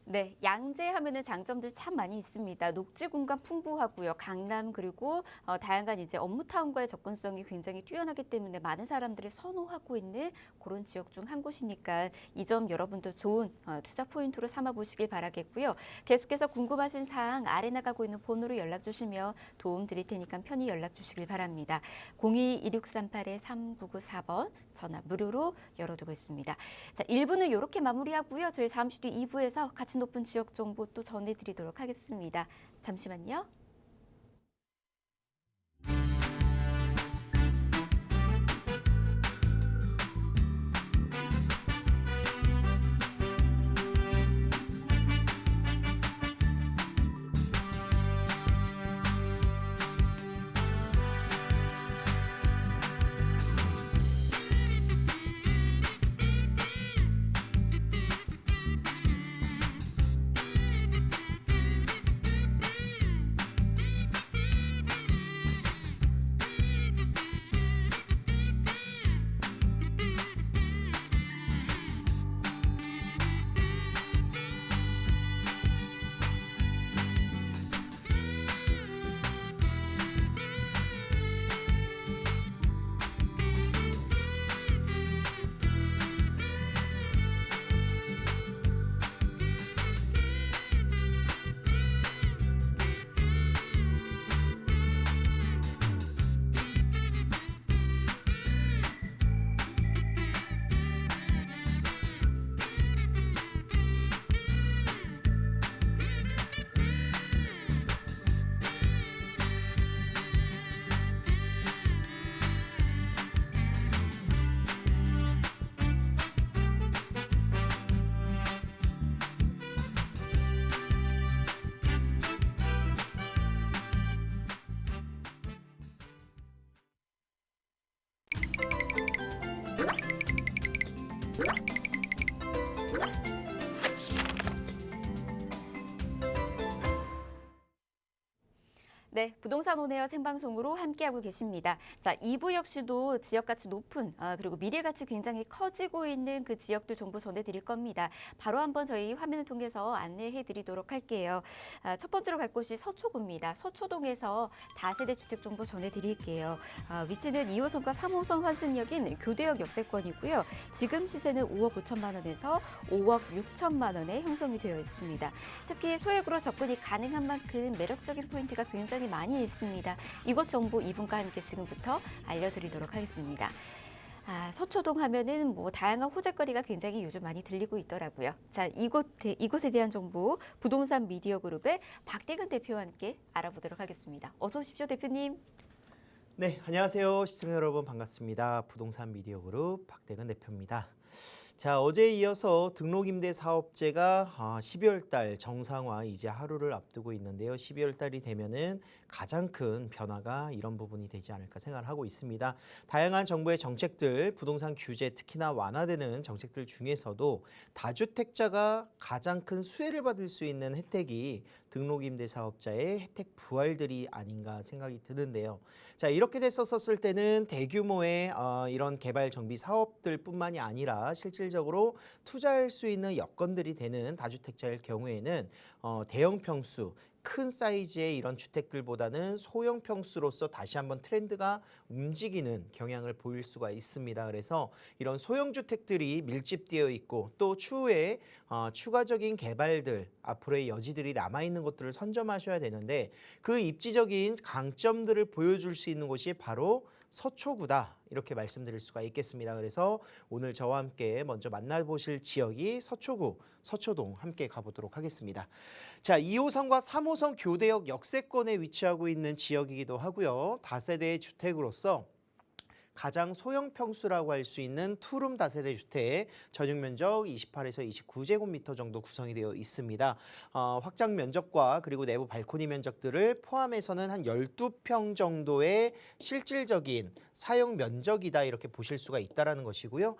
네, 양재 하면은 장점들 참 많이 있습니다. 녹지 공간 풍부하고요. 강남 그리고 다양한 이제 업무타운과의 접근성이 굉장히 뛰어나기 때문에 많은 사람들이 선호하고 있는 그런 지역 중 한 곳이니까 이 점 여러분도 좋은 투자 포인트로 삼아 보시길 바라겠고요. 계속해서 궁금하신 사항 아래 나가고 있는 번호로 연락 주시면 도움 드릴 테니까 편히 연락 주시길 바랍니다. 02-2638-3994번 전화 무료로 열어두고 있습니다. 자, 1부는 이렇게 마무리하고요. 저희 잠시 뒤 2부에서 가치 높은 지역 정보 또 전해드리도록 하겠습니다. 잠시만요. 네, 부동산 온에어 생방송으로 함께하고 계십니다. 자, 2부 역시도 지역가치 높은 그리고 미래가치 굉장히 커지고 있는 그 지역들 정보 전해드릴 겁니다. 바로 한번 저희 화면을 통해서 안내해드리도록 할게요. 첫 번째로 갈 곳이 서초구입니다. 서초동에서 다세대 주택 정보 전해드릴게요. 위치는 2호선과 3호선 환승역인 교대역 역세권이고요. 지금 시세는 5억 5천만 원에서 5억 6천만 원에 형성이 되어 있습니다. 특히 소액으로 접근이 가능한 만큼 매력적인 포인트가 굉장히 많이 있습니다. 이곳 정보 2분과 함께 지금부터 알려드리도록 하겠습니다. 서초동 하면은 뭐 다양한 호재거리가 굉장히 요즘 많이 들리고 있더라고요. 자, 이곳에 대한 정보 부동산 미디어 그룹의 박대근 대표와 함께 알아보도록 하겠습니다. 어서 오십시오, 대표님. 네, 안녕하세요. 시청자 여러분 반갑습니다. 부동산 미디어 그룹 박대근 대표입니다. 자, 어제에 이어서 등록임대 사업제가 12월 달 정상화 이제 하루를 앞두고 있는데요. 12월 달이 되면은 가장 큰 변화가 이런 부분이 되지 않을까 생각하고 있습니다. 다양한 정부의 정책들, 부동산 규제 특히나 완화되는 정책들 중에서도 다주택자가 가장 큰 수혜를 받을 수 있는 혜택이 등록임대 사업자의 혜택 부활들이 아닌가 생각이 드는데요. 자, 이렇게 됐었을 때는 대규모의 이런 개발 정비 사업들뿐만이 아니라 실질적으로 투자할 수 있는 여건들이 되는 다주택자일 경우에는 대형 평수, 큰 사이즈의 이런 주택들보다는 소형 평수로서 다시 한번 트렌드가 움직이는 경향을 보일 수가 있습니다. 그래서 이런 소형 주택들이 밀집되어 있고 또 추후에 추가적인 개발들, 앞으로의 여지들이 남아있는 곳들을 선점하셔야 되는데 그 입지적인 강점들을 보여줄 수 있는 곳이 바로 서초구다 이렇게 말씀드릴 수가 있겠습니다. 그래서 오늘 저와 함께 먼저 만나보실 지역이 서초구, 서초동 함께 가보도록 하겠습니다. 자, 2호선과 3호선 교대역 역세권에 위치하고 있는 지역이기도 하고요. 다세대의 주택으로서 가장 소형 평수라고 할 수 있는 투룸 다세대 주택, 전용 면적 28에서 29제곱미터 정도 구성이 되어 있습니다. 확장 면적과 그리고 내부 발코니 면적들을 포함해서는 한 12평 정도의 실질적인 사용 면적이다 이렇게 보실 수가 있다라는 것이고요.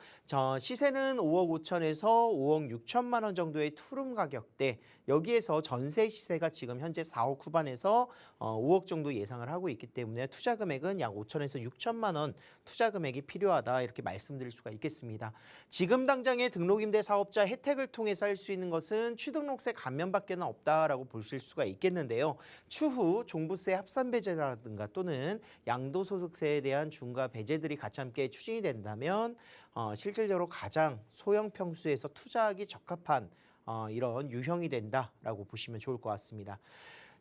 시세는 5억 5천에서 5억 6천만 원 정도의 투룸 가격대, 여기에서 전세 시세가 지금 현재 4억 후반에서 5억 정도 예상을 하고 있기 때문에 투자 금액은 약 5천에서 6천만 원 투자 금액이 필요하다 이렇게 말씀드릴 수가 있겠습니다. 지금 당장의 등록임대 사업자 혜택을 통해서 할 수 있는 것은 취등록세 감면밖에 없다라고 보실 수가 있겠는데요. 추후 종부세 합산 배제라든가 또는 양도소득세에 대한 중과 배제들이 같이 함께 추진이 된다면 실질적으로 가장 소형 평수에서 투자하기 적합한 이런 유형이 된다라고 보시면 좋을 것 같습니다.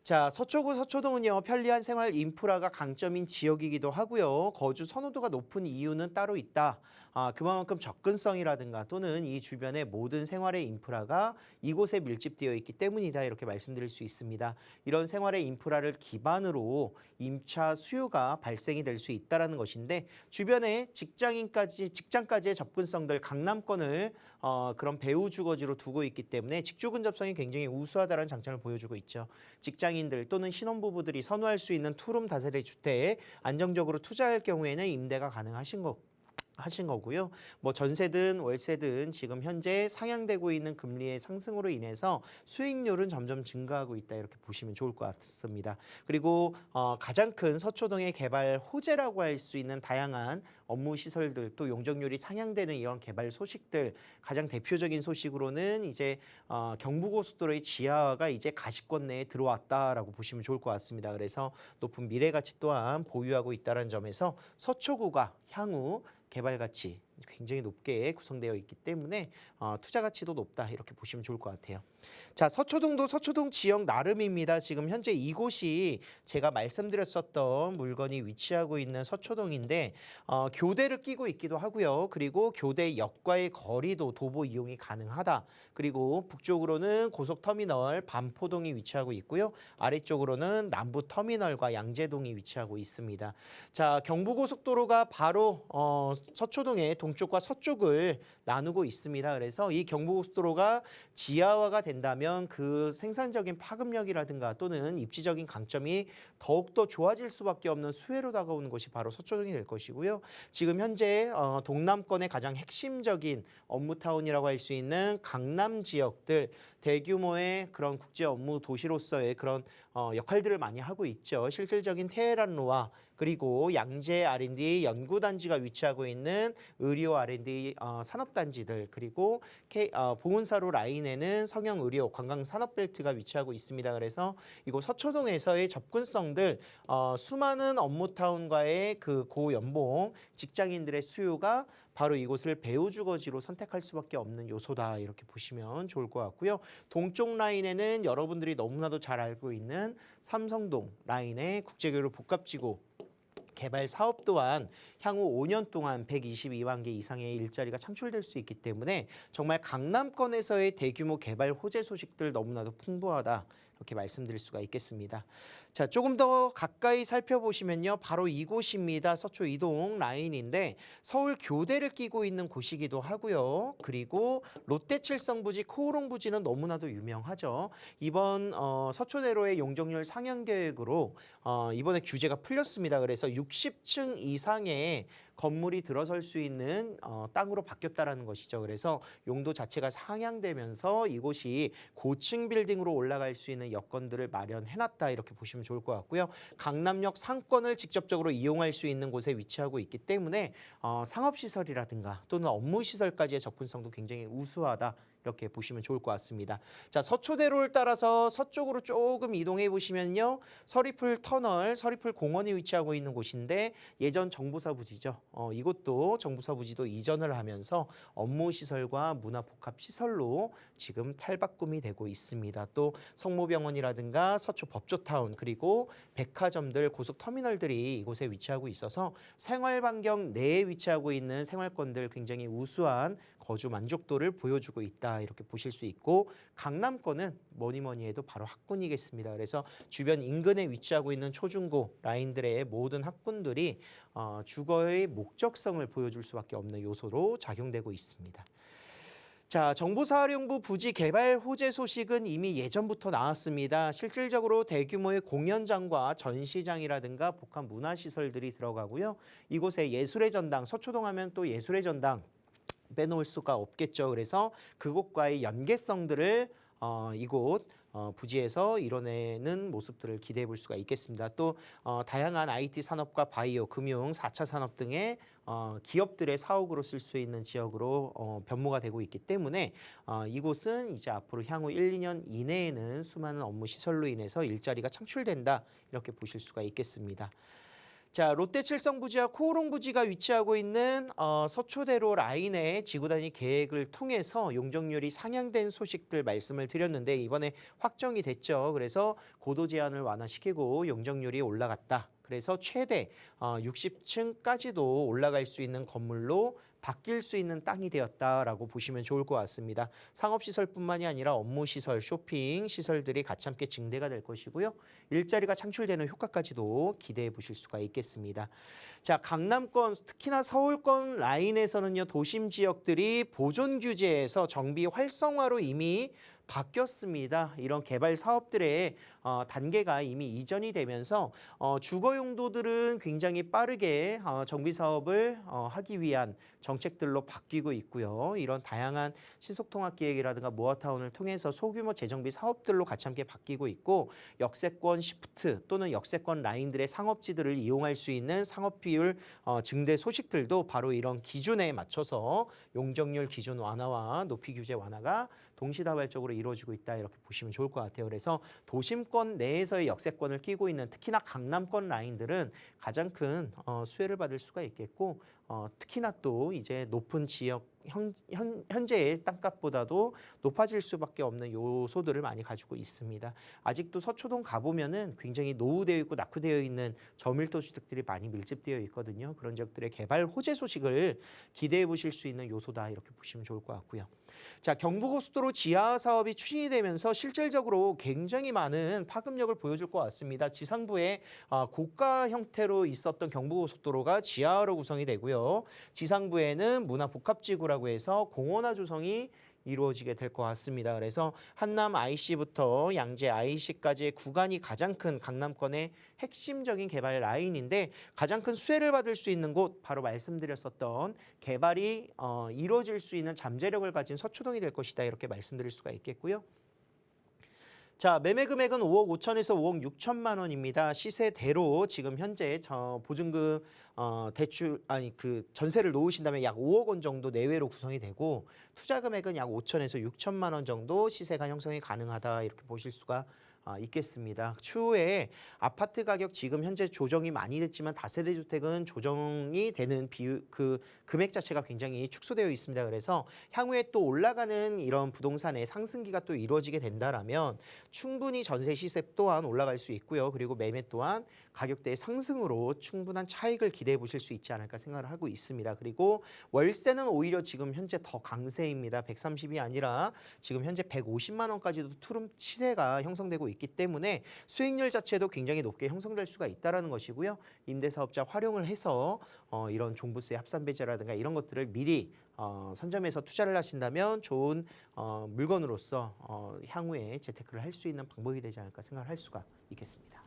자, 서초구 서초동은요, 편리한 생활 인프라가 강점인 지역이기도 하고요. 거주 선호도가 높은 이유는 따로 있다. 그만큼 접근성이라든가 또는 이 주변의 모든 생활의 인프라가 이곳에 밀집되어 있기 때문이다 이렇게 말씀드릴 수 있습니다. 이런 생활의 인프라를 기반으로 임차 수요가 발생이 될 수 있다는 것인데, 주변에 직장까지의 접근성들, 강남권을 그런 배후 주거지로 두고 있기 때문에 직주 근접성이 굉장히 우수하다는 장점을 보여주고 있죠. 직장인들 또는 신혼부부들이 선호할 수 있는 투룸 다세대 주택에 안정적으로 투자할 경우에는 임대가 가능하신 거고요. 뭐 전세든 월세든 지금 현재 상향되고 있는 금리의 상승으로 인해서 수익률은 점점 증가하고 있다 이렇게 보시면 좋을 것 같습니다. 그리고 가장 큰 서초동의 개발 호재라고 할 수 있는 다양한 업무 시설들 또 용적률이 상향되는 이런 개발 소식들, 가장 대표적인 소식으로는 이제 경부고속도로의 지하화가 이제 가시권 내에 들어왔다라고 보시면 좋을 것 같습니다. 그래서 높은 미래 가치 또한 보유하고 있다는 점에서 서초구가 향후 개발 가치 굉장히 높게 구성되어 있기 때문에 투자 가치도 높다 이렇게 보시면 좋을 것 같아요. 자, 서초동도 서초동 지역 나름입니다. 지금 현재 이곳이 제가 말씀드렸었던 물건이 위치하고 있는 서초동인데 교대를 끼고 있기도 하고요. 그리고 교대역과의 거리도 도보 이용이 가능하다. 그리고 북쪽으로는 고속터미널 반포동이 위치하고 있고요. 아래쪽으로는 남부터미널과 양재동이 위치하고 있습니다. 자, 경부고속도로가 바로 서초동의 동쪽과 서쪽을 나누고 있습니다. 그래서 이 경부고속도로가 지하화가 된다면 그 생산적인 파급력이라든가 또는 입지적인 강점이 더욱더 좋아질 수밖에 없는 수혜로 다가오는 것이 바로 서초동이 될 것이고요. 지금 현재 동남권의 가장 핵심적인 업무타운이라고 할 수 있는 강남 지역들, 대규모의 그런 국제 업무 도시로서의 그런 역할들을 많이 하고 있죠. 실질적인 테헤란로와 그리고 양재 R&D 연구단지가 위치하고 있는 의료 R&D 산업단지들, 그리고 보은사로 라인에는 성형의료 관광산업벨트가 위치하고 있습니다. 그래서 이곳 서초동에서의 접근성들, 수많은 업무타운과의 그 고연봉 직장인들의 수요가 바로 이곳을 배후주거지로 선택할 수밖에 없는 요소다 이렇게 보시면 좋을 것 같고요. 동쪽 라인에는 여러분들이 너무나도 잘 알고 있는 삼성동 라인의 국제교류 복합지구 개발 사업 또한 향후 5년 동안 122만 개 이상의 일자리가 창출될 수 있기 때문에 정말 강남권에서의 대규모 개발 호재 소식들 너무나도 풍부하다 이렇게 말씀드릴 수가 있겠습니다. 자, 조금 더 가까이 살펴보시면요, 바로 이곳입니다. 서초 이동 라인인데 서울 교대를 끼고 있는 곳이기도 하고요. 그리고 롯데칠성부지, 코오롱부지는 너무나도 유명하죠. 이번 서초대로의 용적률 상향 계획으로 이번에 규제가 풀렸습니다. 그래서 60층 이상의 건물이 들어설 수 있는 땅으로 바뀌었다라는 것이죠. 그래서 용도 자체가 상향되면서 이곳이 고층 빌딩으로 올라갈 수 있는 여건들을 마련해놨다 이렇게 보시면 좋을 것 같고요. 강남역 상권을 직접적으로 이용할 수 있는 곳에 위치하고 있기 때문에 상업시설이라든가 또는 업무시설까지의 접근성도 굉장히 우수하다 이렇게 보시면 좋을 것 같습니다. 자, 서초대로를 따라서 서쪽으로 조금 이동해 보시면요. 서리풀 터널, 서리풀 공원이 위치하고 있는 곳인데 예전 정보사 부지죠. 이곳도 정보사 부지도 이전을 하면서 업무 시설과 문화 복합 시설로 지금 탈바꿈이 되고 있습니다. 또 성모병원이라든가 서초 법조타운 그리고 백화점들 고속터미널들이 이곳에 위치하고 있어서 생활반경 내에 위치하고 있는 생활권들 굉장히 우수한 거주 만족도를 보여주고 있다 이렇게 보실 수 있고 강남권은 뭐니 해도 바로 학군이겠습니다. 그래서 주변 인근에 위치하고 있는 초중고 라인들의 모든 학군들이 주거의 목적성을 보여줄 수밖에 없는 요소로 작용되고 있습니다. 자, 정보사령부 부지 개발 호재 소식은 이미 예전부터 나왔습니다. 실질적으로 대규모의 공연장과 전시장이라든가 복합 문화시설들이 들어가고요. 이곳에 예술의 전당, 서초동 하면 또 예술의 전당 빼놓을 수가 없겠죠. 그래서 그곳과의 연계성들을 이곳 부지에서 이뤄내는 모습들을 기대해 볼 수가 있겠습니다. 또 다양한 IT 산업과 바이오, 금융, 4차 산업 등의 기업들의 사옥으로 쓸 수 있는 지역으로 변모가 되고 있기 때문에 이곳은 이제 앞으로 향후 1, 2년 이내에는 수많은 업무 시설로 인해서 일자리가 창출된다 이렇게 보실 수가 있겠습니다. 자, 롯데 칠성부지와 코오롱부지가 위치하고 있는 서초대로 라인의 지구단위 계획을 통해서 용적률이 상향된 소식들 말씀을 드렸는데 이번에 확정이 됐죠. 그래서 고도 제한을 완화시키고 용적률이 올라갔다. 그래서 최대 60층까지도 올라갈 수 있는 건물로 바뀔 수 있는 땅이 되었다라고 보시면 좋을 것 같습니다. 상업시설뿐만이 아니라 업무시설, 쇼핑 시설들이 같이 함께 증대가 될 것이고요. 일자리가 창출되는 효과까지도 기대해 보실 수가 있겠습니다. 자, 강남권, 특히나 서울권 라인에서는요. 도심 지역들이 보존 규제에서 정비 활성화로 이미 바뀌었습니다. 이런 개발 사업들의 단계가 이미 이전이 되면서 주거 용도들은 굉장히 빠르게 정비 사업을 하기 위한 정책들로 바뀌고 있고요. 이런 다양한 신속통합기획이라든가 모아타운을 통해서 소규모 재정비 사업들로 같이 함께 바뀌고 있고 역세권 시프트 또는 역세권 라인들의 상업지들을 이용할 수 있는 상업 비율 증대 소식들도 바로 이런 기준에 맞춰서 용적률 기준 완화와 높이 규제 완화가 동시다발적으로 이루어지고 있다 이렇게 보시면 좋을 것 같아요. 그래서 도심권 내에서의 역세권을 끼고 있는 특히나 강남권 라인들은 가장 큰 수혜를 받을 수가 있겠고 특히나 또 이제 높은 지역 현재의 땅값보다도 높아질 수밖에 없는 요소들을 많이 가지고 있습니다. 아직도 서초동 가보면은 굉장히 노후되어 있고 낙후되어 있는 저밀도 주택들이 많이 밀집되어 있거든요. 그런 지역들의 개발 호재 소식을 기대해 보실 수 있는 요소다 이렇게 보시면 좋을 것 같고요. 자, 경부고속도로 지하 사업이 추진이 되면서 실질적으로 굉장히 많은 파급력을 보여줄 것 같습니다. 지상부에 고가 형태로 있었던 경부고속도로가 지하로 구성이 되고요. 지상부에는 문화복합지구라고 해서 공원화 조성이 이루어지게 될 것 같습니다. 그래서 한남 IC부터 양재 IC까지의 구간이 가장 큰 강남권의 핵심적인 개발 라인인데 가장 큰 수혜를 받을 수 있는 곳 바로 말씀드렸었던 개발이 이루어질 수 있는 잠재력을 가진 서초동이 될 것이다 이렇게 말씀드릴 수가 있겠고요. 자, 매매 금액은 5억 5천에서 5억 6천만 원입니다. 시세대로 지금 현재 보증금 대출 전세를 놓으신다면 약 5억 원 정도 내외로 구성이 되고 투자 금액은 약 5천에서 6천만 원 정도 시세가 형성이 가능하다 이렇게 보실 수가 있겠습니다. 추후에 아파트 가격 지금 현재 조정이 많이 됐지만 다세대 주택은 조정이 되는 금액 자체가 굉장히 축소되어 있습니다. 그래서 향후에 또 올라가는 이런 부동산의 상승기가 또 이루어지게 된다라면 충분히 전세 시세 또한 올라갈 수 있고요. 그리고 매매 또한 가격대의 상승으로 충분한 차익을 기대해 보실 수 있지 않을까 생각을 하고 있습니다. 그리고 월세는 오히려 지금 현재 더 강세입니다. 130이 아니라 지금 현재 150만 원까지도 투룸 시세가 형성되고 있기 때문에 수익률 자체도 굉장히 높게 형성될 수가 있다는 것이고요. 임대사업자 활용을 해서 이런 종부세 합산배제라든가 이런 것들을 미리 선점해서 투자를 하신다면 좋은 물건으로서 향후에 재테크를 할 수 있는 방법이 되지 않을까 생각을 할 수가 있겠습니다.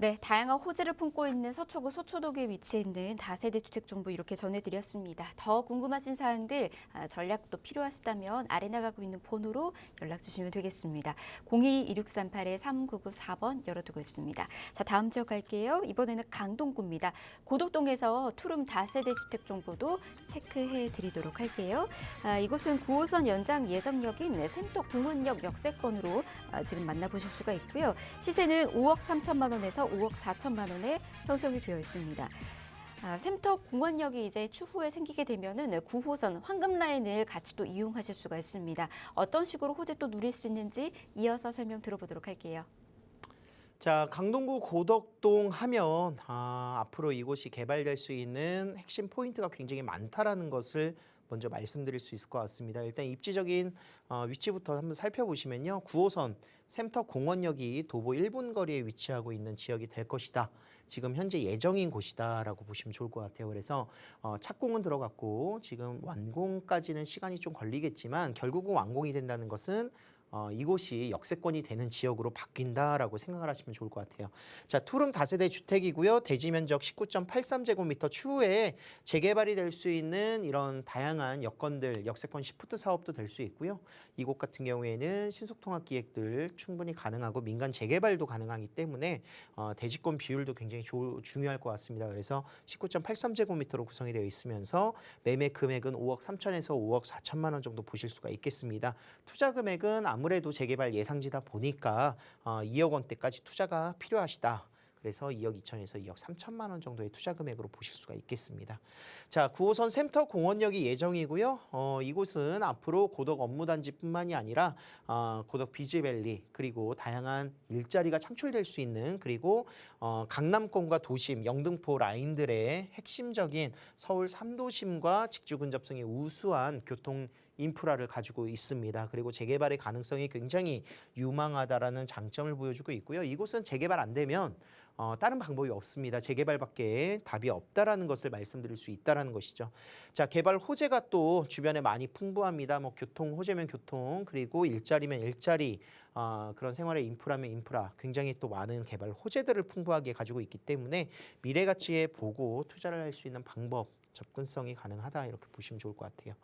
네, 다양한 호재를 품고 있는 서초구 서초동에 위치해 있는 다세대 주택 정보 이렇게 전해드렸습니다. 더 궁금하신 사항들, 전략도 필요하시다면 아래 나가고 있는 번호로 연락 주시면 되겠습니다. 02-2638-3994번 열어두고 있습니다. 자, 다음 지역 갈게요. 이번에는 강동구입니다. 고덕동에서 투룸 다세대 주택 정보도 체크해 드리도록 할게요. 이곳은 9호선 연장 예정역인 샘터 공원역 역세권으로 지금 만나보실 수가 있고요. 시세는 5억 3천만 원에서 5억 4천만 원에 형성이 되어 있습니다. 샘터 공원역이 이제 추후에 생기게 되면은 9호선 황금 라인을 같이 또 이용하실 수가 있습니다. 어떤 식으로 호재 또 누릴 수 있는지 이어서 설명 들어보도록 할게요. 자, 강동구 고덕동 하면 앞으로 이곳이 개발될 수 있는 핵심 포인트가 굉장히 많다라는 것을 먼저 말씀드릴 수 있을 것 같습니다. 일단 입지적인 위치부터 한번 살펴보시면요. 9호선 샘터 공원역이 도보 1분 거리에 위치하고 있는 지역이 될 것이다. 지금 현재 예정인 곳이다라고 보시면 좋을 것 같아요. 그래서 착공은 들어갔고 지금 완공까지는 시간이 좀 걸리겠지만 결국은 완공이 된다는 것은 이곳이 역세권이 되는 지역으로 바뀐다라고 생각을 하시면 좋을 것 같아요. 자, 투룸 다세대 주택이고요. 대지 면적 19.83제곱미터 추후에 재개발이 될 수 있는 이런 다양한 여건들, 역세권 시프트 사업도 될 수 있고요. 이곳 같은 경우에는 신속통합 기획들 충분히 가능하고 민간 재개발도 가능하기 때문에 대지권 비율도 굉장히 중요할 것 같습니다. 그래서 19.83제곱미터로 구성이 되어 있으면서 매매 금액은 5억 3천에서 5억 4천만 원 정도 보실 수가 있겠습니다. 투자 금액은 아무래도 재개발 예상지다 보니까 2억 원대까지 투자가 필요하시다. 그래서 2억 2천에서 2억 3천만 원 정도의 투자 금액으로 보실 수가 있겠습니다. 자, 9호선 샘터 공원역이 예정이고요. 이곳은 앞으로 고덕 업무단지뿐만이 아니라 고덕 비즈밸리 그리고 다양한 일자리가 창출될 수 있는 그리고 강남권과 도심, 영등포 라인들의 핵심적인 서울 3도심과 직주 근접성이 우수한 교통 인프라를 가지고 있습니다. 그리고 재개발의 가능성이 굉장히 유망하다라는 장점을 보여주고 있고요. 이곳은 재개발 안 되면 다른 방법이 없습니다. 재개발밖에 답이 없다라는 것을 말씀드릴 수 있다라는 것이죠. 자, 개발 호재가 또 주변에 많이 풍부합니다. 뭐 교통 호재면 교통, 그리고 일자리면 일자리, 그런 생활의 인프라면 인프라, 굉장히 또 많은 개발 호재들을 풍부하게 가지고 있기 때문에 미래 가치에 보고 투자를 할 수 있는 방법, 접근성이 가능하다 이렇게 보시면 좋을 것 같아요.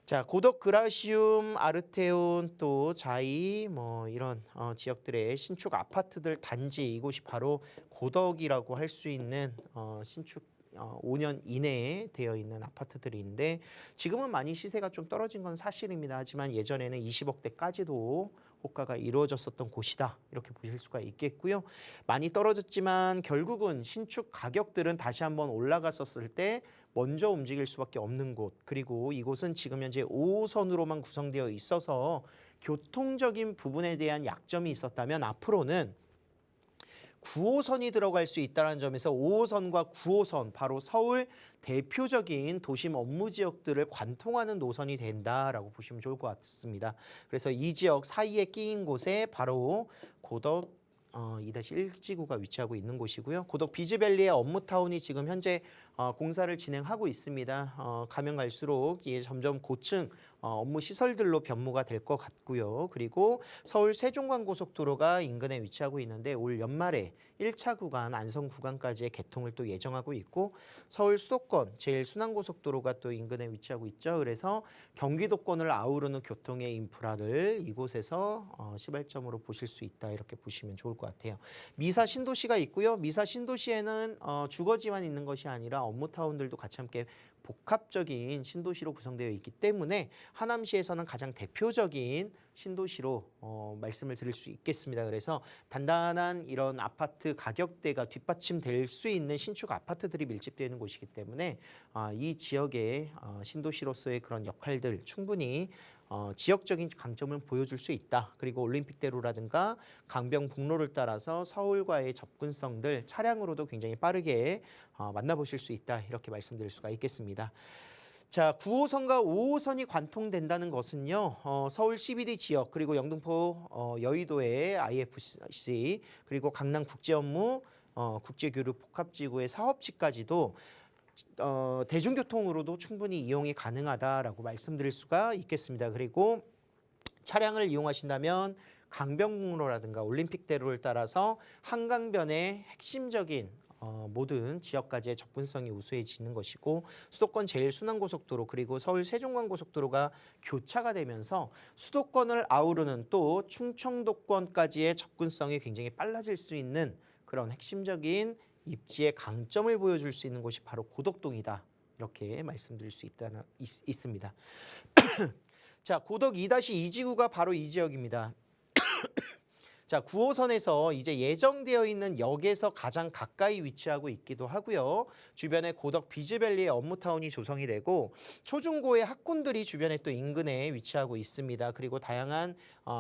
자, 고덕 그라시움, 아르테온, 또 자이 뭐 이런 지역들의 신축 아파트들 단지 이곳이 바로 고덕이라고 할 수 있는 신축 5년 이내에 되어 있는 아파트들인데 지금은 많이 시세가 좀 떨어진 건 사실입니다. 하지만 예전에는 20억대까지도 호가가 이루어졌었던 곳이다. 이렇게 보실 수가 있겠고요. 많이 떨어졌지만 결국은 신축 가격들은 다시 한번 올라갔었을 때 먼저 움직일 수밖에 없는 곳. 그리고 이곳은 지금 현재 5호선으로만 구성되어 있어서 교통적인 부분에 대한 약점이 있었다면 앞으로는 9호선이 들어갈 수 있다는 점에서 5호선과 9호선 바로 서울 대표적인 도심 업무 지역들을 관통하는 노선이 된다라고 보시면 좋을 것 같습니다. 그래서 이 지역 사이에 끼인 곳에 바로 고덕 2-1지구가 위치하고 있는 곳이고요. 고덕 비즈밸리의 업무타운이 지금 현재 공사를 진행하고 있습니다. 가면 갈수록 이게 점점 고층 업무 시설들로 변모가 될 것 같고요. 그리고 서울 세종간고속도로가 인근에 위치하고 있는데 올 연말에 1차 구간 안성 구간까지의 개통을 또 예정하고 있고 서울 수도권 제1순환고속도로가 또 인근에 위치하고 있죠. 그래서 경기도권을 아우르는 교통의 인프라를 이곳에서 시발점으로 보실 수 있다 이렇게 보시면 좋을 것 같아요. 미사 신도시가 있고요. 미사 신도시에는 주거지만 있는 것이 아니라 업무타운들도 같이 함께 복합적인 신도시로 구성되어 있기 때문에 하남시에서는 가장 대표적인 신도시로 말씀을 드릴 수 있겠습니다. 그래서 단단한 이런 아파트 가격대가 뒷받침될 수 있는 신축 아파트들이 밀집되어 있는 곳이기 때문에 이 지역의 신도시로서의 그런 역할들 충분히 지역적인 강점을 보여줄 수 있다. 그리고 올림픽대로라든가 강병북로를 따라서 서울과의 접근성들 차량으로도 굉장히 빠르게 만나보실 수 있다. 이렇게 말씀드릴 수가 있겠습니다. 자, 9호선과 5호선이 관통된다는 것은요. 서울 CBD 지역 그리고 영등포 여의도의 IFC 그리고 강남 국제업무 국제교류 복합지구의 사업지까지도 대중교통으로도 충분히 이용이 가능하다라고 말씀드릴 수가 있겠습니다. 그리고 차량을 이용하신다면 강변북로라든가 올림픽대로를 따라서 한강변의 핵심적인 모든 지역까지의 접근성이 우수해지는 것이고 수도권 제1순환고속도로 그리고 서울 세종간고속도로가 교차가 되면서 수도권을 아우르는 또 충청도권까지의 접근성이 굉장히 빨라질 수 있는 그런 핵심적인 입지의 강점을 보여줄 수 있는 곳이 바로 고덕동이다. 이렇게 말씀드릴 수 있습니다. 자, 고덕 2-2지구가 바로 이 지역입니다. 자, 9호선에서 이제 예정되어 있는 역에서 가장 가까이 위치하고 있기도 하고요. 주변에 고덕 비즈밸리의 업무타운이 조성이 되고 초중고의 학군들이 주변에 또 인근에 위치하고 있습니다. 그리고 다양한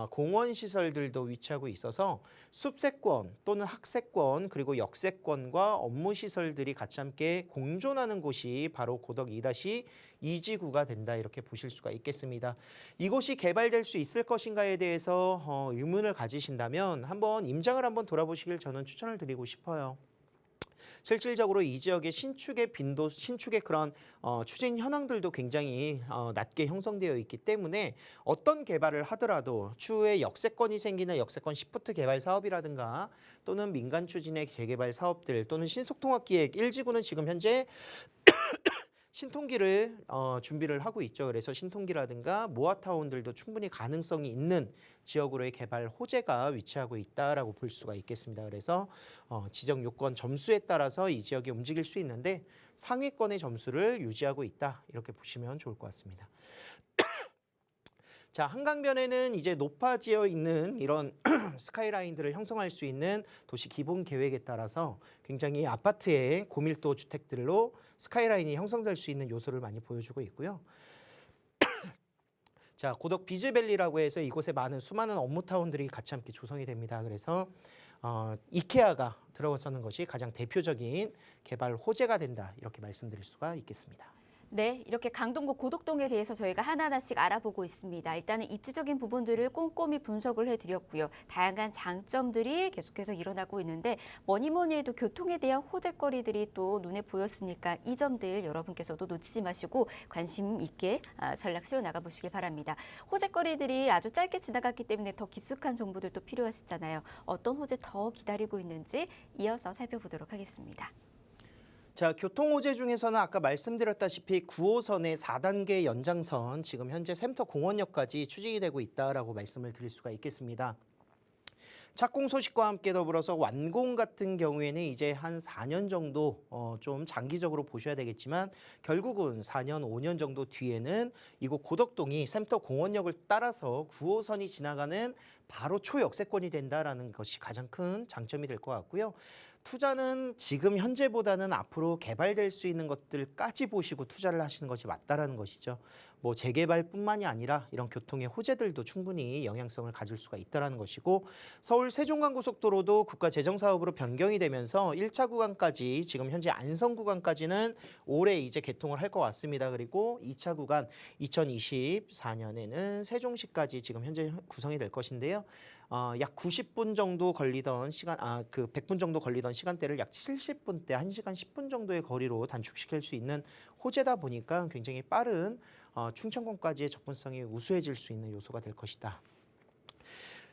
공원 시설들도 위치하고 있어서 숲세권 또는 학세권 그리고 역세권과 업무 시설들이 같이 함께 공존하는 곳이 바로 고덕 2-2지구가 된다 이렇게 보실 수가 있겠습니다. 이곳이 개발될 수 있을 것인가에 대해서 의문을 가지신다면 한번 임장을 한번 돌아보시길 저는 추천을 드리고 싶어요. 실질적으로 이 지역의 신축의 빈도, 신축의 그런 추진 현황들도 굉장히 낮게 형성되어 있기 때문에 어떤 개발을 하더라도 추후에 역세권이 생기는 역세권 시프트 개발 사업이라든가 또는 민간 추진의 재개발 사업들 또는 신속통합기획 1지구는 지금 현재 신통기를 준비를 하고 있죠. 그래서 신통기라든가 모아타운들도 충분히 가능성이 있는 지역으로의 개발 호재가 위치하고 있다라고 볼 수가 있겠습니다. 그래서 지정 요건 점수에 따라서 이 지역이 움직일 수 있는데 상위권의 점수를 유지하고 있다. 이렇게 보시면 좋을 것 같습니다. 자, 한강변에는 이제 높아지어 있는 이런 스카이라인들을 형성할 수 있는 도시 기본 계획에 따라서 굉장히 아파트의 고밀도 주택들로 스카이라인이 형성될 수 있는 요소를 많이 보여주고 있고요. 자, 고덕 비즈밸리라고 해서 이곳에 수많은 업무타운들이 같이 함께 조성이 됩니다. 그래서 이케아가 들어서는 것이 가장 대표적인 개발 호재가 된다. 이렇게 말씀드릴 수가 있겠습니다. 네, 이렇게 강동구 고덕동에 대해서 저희가 하나하나씩 알아보고 있습니다. 일단은 입지적인 부분들을 꼼꼼히 분석을 해드렸고요. 다양한 장점들이 계속해서 일어나고 있는데 뭐니 해도 교통에 대한 호재거리들이 또 눈에 보였으니까 이 점들 여러분께서도 놓치지 마시고 관심 있게 전략 세워나가 보시길 바랍니다. 호재거리들이 아주 짧게 지나갔기 때문에 더 깊숙한 정보들도 필요하시잖아요. 어떤 호재 더 기다리고 있는지 이어서 살펴보도록 하겠습니다. 자, 교통호재 중에서는 아까 말씀드렸다시피 9호선의 4단계 연장선 지금 현재 샘터 공원역까지 추진이 되고 있다라고 말씀을 드릴 수가 있겠습니다. 착공 소식과 함께 더불어서 완공 같은 경우에는 이제 한 4년 정도 좀 장기적으로 보셔야 되겠지만 결국은 4년, 5년 정도 뒤에는 이곳 고덕동이 샘터 공원역을 따라서 9호선이 지나가는 바로 초역세권이 된다라는 것이 가장 큰 장점이 될 것 같고요. 투자는 지금 현재보다는 앞으로 개발될 수 있는 것들까지 보시고 투자를 하시는 것이 맞다라는 것이죠. 뭐 재개발뿐만이 아니라 이런 교통의 호재들도 충분히 영향성을 가질 수가 있다라는 것이고 서울 세종간고속도로도 국가재정사업으로 변경이 되면서 1차 구간까지 지금 현재 안성 구간까지는 올해 이제 개통을 할 것 같습니다. 그리고 2차 구간 2024년에는 세종시까지 지금 현재 구성이 될 것인데요. 약 90분 정도 걸리던 시간, 100분 정도 걸리던 시간대를 약 70분대, 1시간 10분 정도의 거리로 단축시킬 수 있는 호재다 보니까 굉장히 빠른 충청권까지의 접근성이 우수해질 수 있는 요소가 될 것이다.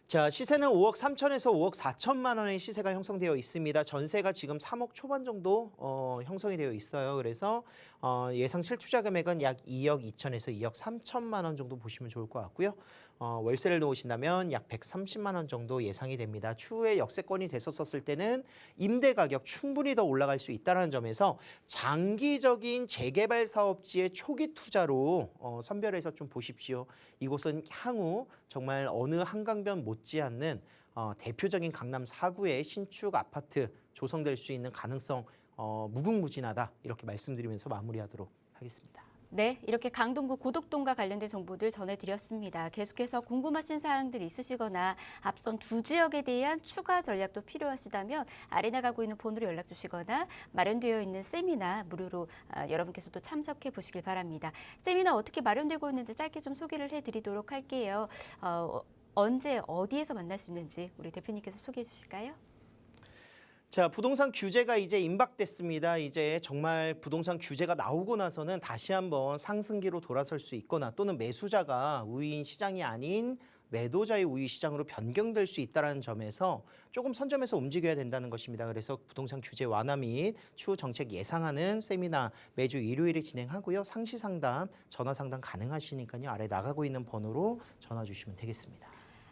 자, 시세는 5억 3천에서 5억 4천만 원의 시세가 형성되어 있습니다. 전세가 지금 3억 초반 정도 형성이 되어 있어요. 그래서 예상 실투자 금액은 약 2억 2천에서 2억 3천만 원 정도 보시면 좋을 것 같고요. 월세를 놓으신다면 약 130만 원 정도 예상이 됩니다. 추후에 역세권이 됐었을 때는 임대 가격 충분히 더 올라갈 수 있다는 점에서 장기적인 재개발 사업지의 초기 투자로 선별해서 좀 보십시오. 이곳은 향후 정말 어느 한강변 못지않는 대표적인 강남 4구의 신축 아파트 조성될 수 있는 가능성 무궁무진하다 이렇게 말씀드리면서 마무리하도록 하겠습니다. 네, 이렇게 강동구 고덕동과 관련된 정보들 전해드렸습니다. 계속해서 궁금하신 사항들 있으시거나 앞선 두 지역에 대한 추가 전략도 필요하시다면 아래 나가고 있는 폰으로 연락 주시거나 마련되어 있는 세미나 무료로 여러분께서도 참석해 보시길 바랍니다. 세미나 어떻게 마련되고 있는지 짧게 좀 소개를 해드리도록 할게요. 언제 어디에서 만날 수 있는지 우리 대표님께서 소개해 주실까요? 자, 부동산 규제가 이제 임박됐습니다. 이제 정말 부동산 규제가 나오고 나서는 다시 한번 상승기로 돌아설 수 있거나 또는 매수자가 우위인 시장이 아닌 매도자의 우위 시장으로 변경될 수 있다는 점에서 조금 선점해서 움직여야 된다는 것입니다. 그래서 부동산 규제 완화 및 추후 정책 예상하는 세미나 매주 일요일에 진행하고요. 상시 상담, 전화 상담 가능하시니까요. 아래 나가고 있는 번호로 전화 주시면 되겠습니다.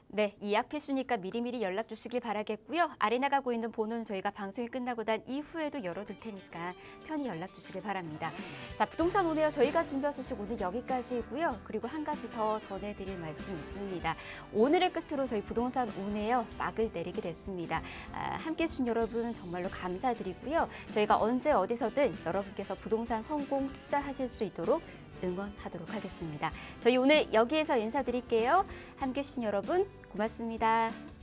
네, 예약 필수니까 미리미리 연락 주시기 바라겠고요. 아래 나가고 있는 번호는 저희가 방송이 끝나고 난 이후에도 열어둘 테니까 편히 연락 주시기 바랍니다. 자, 부동산 오네요. 저희가 준비한 소식 오늘 여기까지고요. 그리고 한 가지 더 전해드릴 말씀이 있습니다. 오늘을 끝으로 저희 부동산 오네요. 막을 내리게 됐습니다. 함께해 주신 여러분 정말로 감사드리고요. 저희가 언제 어디서든 여러분께서 부동산 성공 투자하실 수 있도록 응원하도록 하겠습니다. 저희 오늘 여기에서 인사드릴게요. 함께해 주신 여러분 고맙습니다.